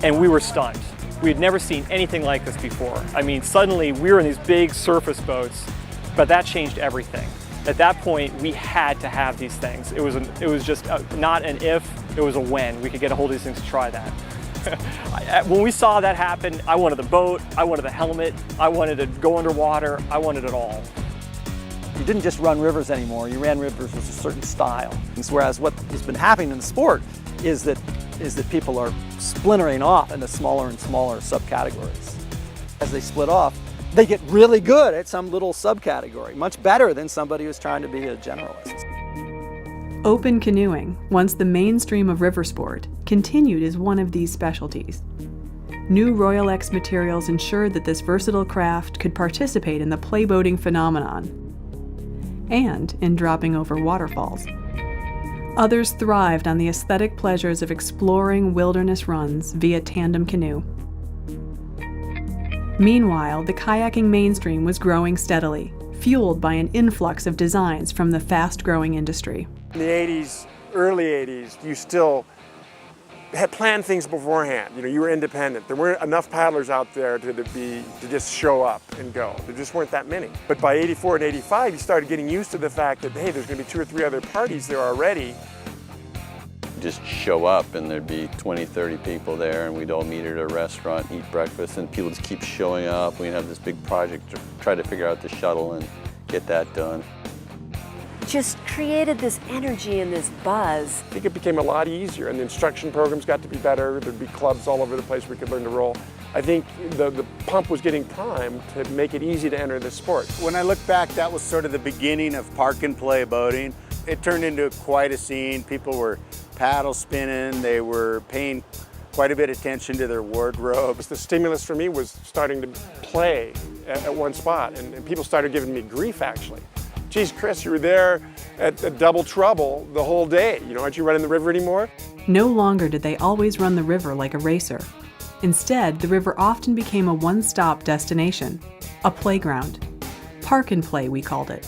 and we were stunned. We had never seen anything like this before. I mean, suddenly we were in these big surface boats, but that changed everything. At that point, we had to have these things. It was just not an if, it was a when. We could get a hold of these things to try that. When we saw that happen, I wanted the boat, I wanted the helmet, I wanted to go underwater, I wanted it all. You didn't just run rivers anymore, you ran rivers with a certain style. Whereas what has been happening in the sport is that people are splintering off into smaller and smaller subcategories. As they split off, they get really good at some little subcategory, much better than somebody who's trying to be a generalist. Open canoeing, once the mainstream of river sport, continued as one of these specialties. New Royal X materials ensured that this versatile craft could participate in the playboating phenomenon and in dropping over waterfalls. Others thrived on the aesthetic pleasures of exploring wilderness runs via tandem canoe. Meanwhile, the kayaking mainstream was growing steadily, fueled by an influx of designs from the fast-growing industry. In the 80s, early 80s, you still had planned things beforehand. You know, you were independent. There weren't enough paddlers out there to just show up and go. There just weren't that many. But by 84 and 85, you started getting used to the fact that, hey, there's going to be 2 or 3 other parties there already. Just show up and there'd be 20, 30 people there, and we'd all meet at a restaurant, eat breakfast, and people just keep showing up. We'd have this big project to try to figure out the shuttle and get that done. Just created this energy and this buzz. I think it became a lot easier, and the instruction programs got to be better. There'd be clubs all over the place where we could learn to roll. I think the pump was getting primed to make it easy to enter the sport. When I look back, that was sort of the beginning of park and play boating. It turned into quite a scene. People were paddle spinning, they were paying quite a bit of attention to their wardrobes. The stimulus for me was starting to play at one spot, and people started giving me grief, actually. Geez, Chris, you were there at Double Trouble the whole day. You know, aren't you running the river anymore? No longer did they always run the river like a racer. Instead, the river often became a one-stop destination, a playground. Park and play, we called it.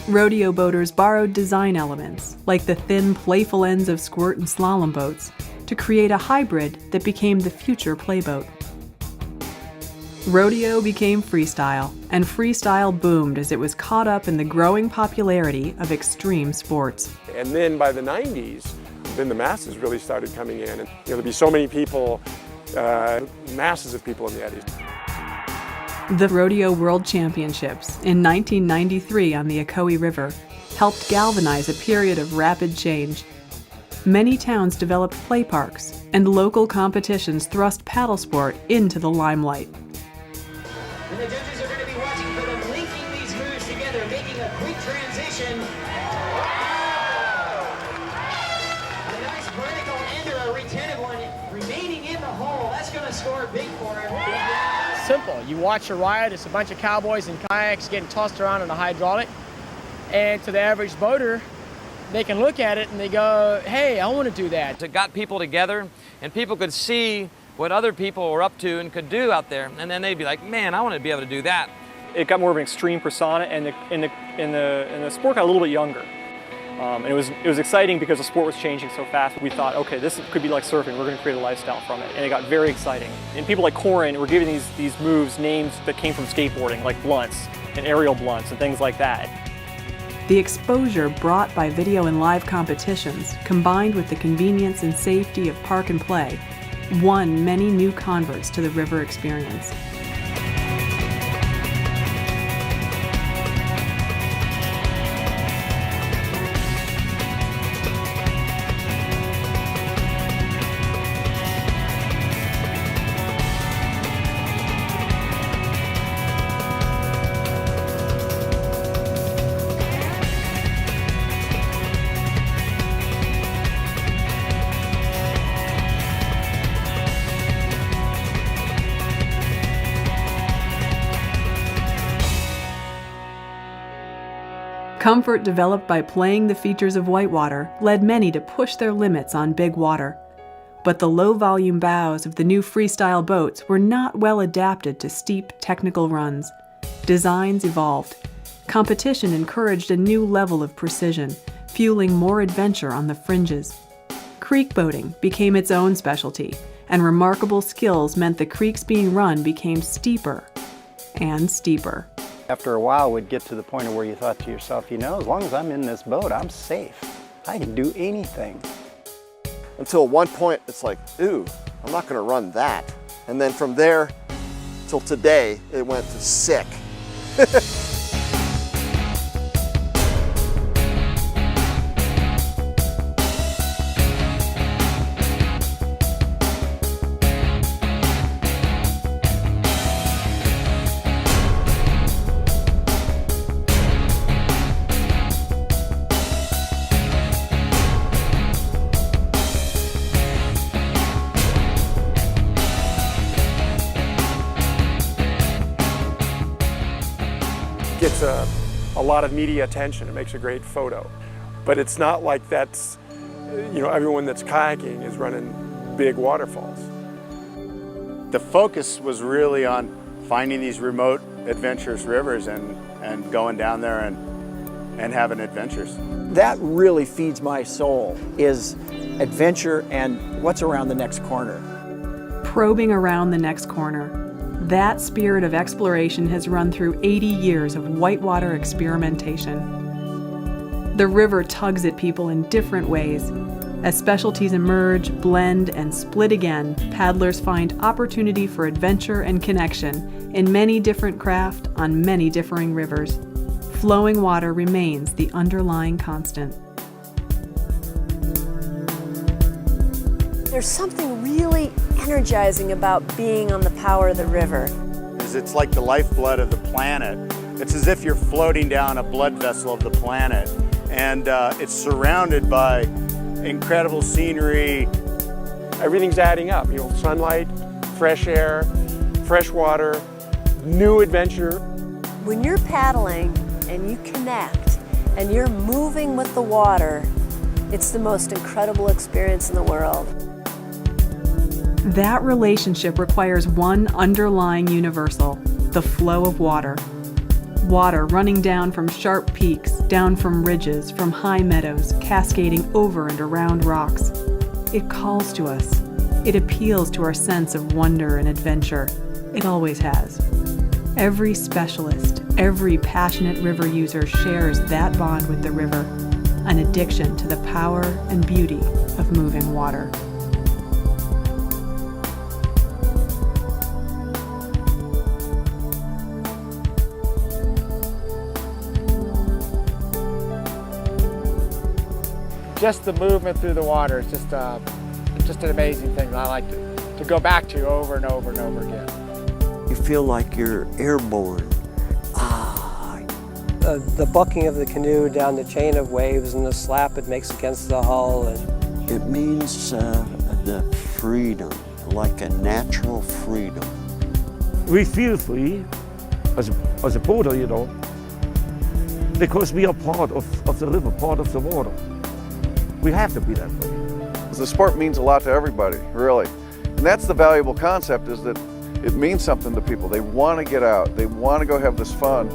Rodeo boaters borrowed design elements, like the thin, playful ends of squirt and slalom boats, to create a hybrid that became the future playboat. Rodeo became freestyle, and freestyle boomed as it was caught up in the growing popularity of extreme sports. And then by the 90s, then the masses really started coming in. And, you know, there'd be so many people, masses of people in the Eddies. The Rodeo World Championships in 1993 on the Ocoee River helped galvanize a period of rapid change. Many towns developed play parks, and local competitions thrust paddle sport into the limelight. And the judges are going to be watching for them linking these moves together, making a quick transition. A nice vertical ender, a retentive one, remaining in the hole. That's going to score big for him. Simple. You watch a ride, it's a bunch of cowboys in kayaks getting tossed around in a hydraulic. And to the average boater, they can look at it and they go, hey, I want to do that. It got people together, and people could see what other people were up to and could do out there, and then they'd be like, man, I want to be able to do that. It got more of an extreme persona, and the sport got a little bit younger. And it was exciting because the sport was changing so fast. We thought, okay, this could be like surfing. We're going to create a lifestyle from it, and it got very exciting. And people like Corin were giving these moves names that came from skateboarding, like blunts and aerial blunts and things like that. The exposure brought by video and live competitions, combined with the convenience and safety of park and play, won many new converts to the river experience. Comfort developed by playing the features of whitewater led many to push their limits on big water. But the low-volume bows of the new freestyle boats were not well adapted to steep technical runs. Designs evolved. Competition encouraged a new level of precision, fueling more adventure on the fringes. Creek boating became its own specialty, and remarkable skills meant the creeks being run became steeper and steeper. After a while, we'd get to the point of where you thought to yourself, you know, as long as I'm in this boat, I'm safe. I can do anything. Until one point, it's like, ooh, I'm not gonna run that. And then from there till today, it went to sick. Gets a lot of media attention. It makes a great photo. But it's not like that's, you know, everyone that's kayaking is running big waterfalls. The focus was really on finding these remote, adventurous rivers and going down there and having adventures. That really feeds my soul, is adventure and what's around the next corner. Probing around the next corner. That spirit of exploration has run through 80 years of whitewater experimentation. The river tugs at people in different ways. As specialties emerge, blend, and split again, paddlers find opportunity for adventure and connection in many different craft on many differing rivers. Flowing water remains the underlying constant. There's something really energizing about being on the power of the river. It's like the lifeblood of the planet. It's as if you're floating down a blood vessel of the planet, and it's surrounded by incredible scenery. Everything's adding up, you know, sunlight, fresh air, fresh water, new adventure. When you're paddling and you connect and you're moving with the water, it's the most incredible experience in the world. That relationship requires one underlying universal, the flow of water. Water running down from sharp peaks, down from ridges, from high meadows, cascading over and around rocks. It calls to us. It appeals to our sense of wonder and adventure. It always has. Every specialist, every passionate river user shares that bond with the river, an addiction to the power and beauty of moving water. Just the movement through the water is just an amazing thing that I like to go back to over and over and over again. You feel like you're airborne. The bucking of the canoe down the chain of waves and the slap it makes against the hull. It means the freedom, like a natural freedom. We feel free as a boater, you know, because we are part of the river, part of the water. We have to be that way. The sport means a lot to everybody, really. And that's the valuable concept, is that it means something to people. They want to get out. They want to go have this fun.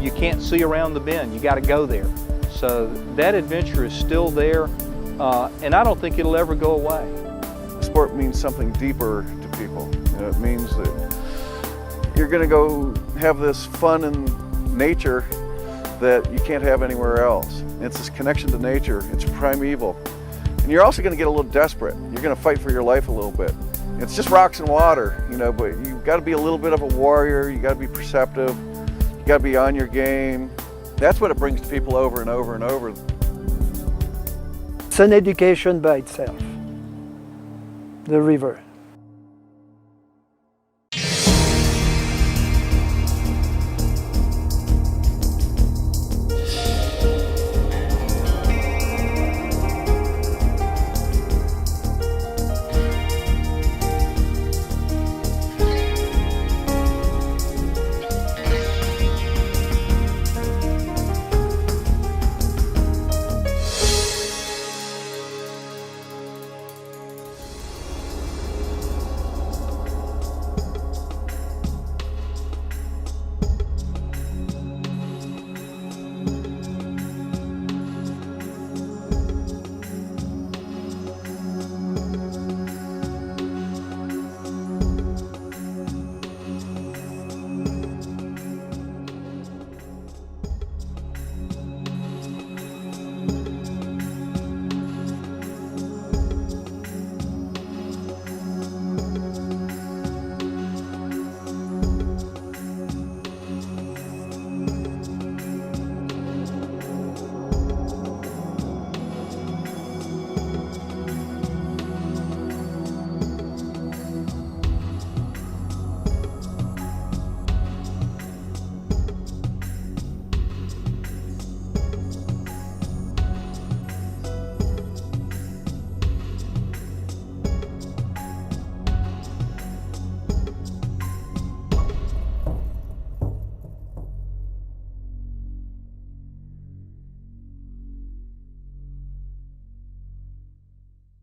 You can't see around the bend. You got to go there. So that adventure is still there, and I don't think it'll ever go away. The sport means something deeper to people. You know, it means that you're going to go have this fun in nature that you can't have anywhere else. It's this connection to nature. It's primeval. And you're also going to get a little desperate. You're going to fight for your life a little bit. It's just rocks and water, you know, but you've got to be a little bit of a warrior. You got to be perceptive. You got to be on your game. That's what it brings to people over and over and over. It's an education by itself, the river.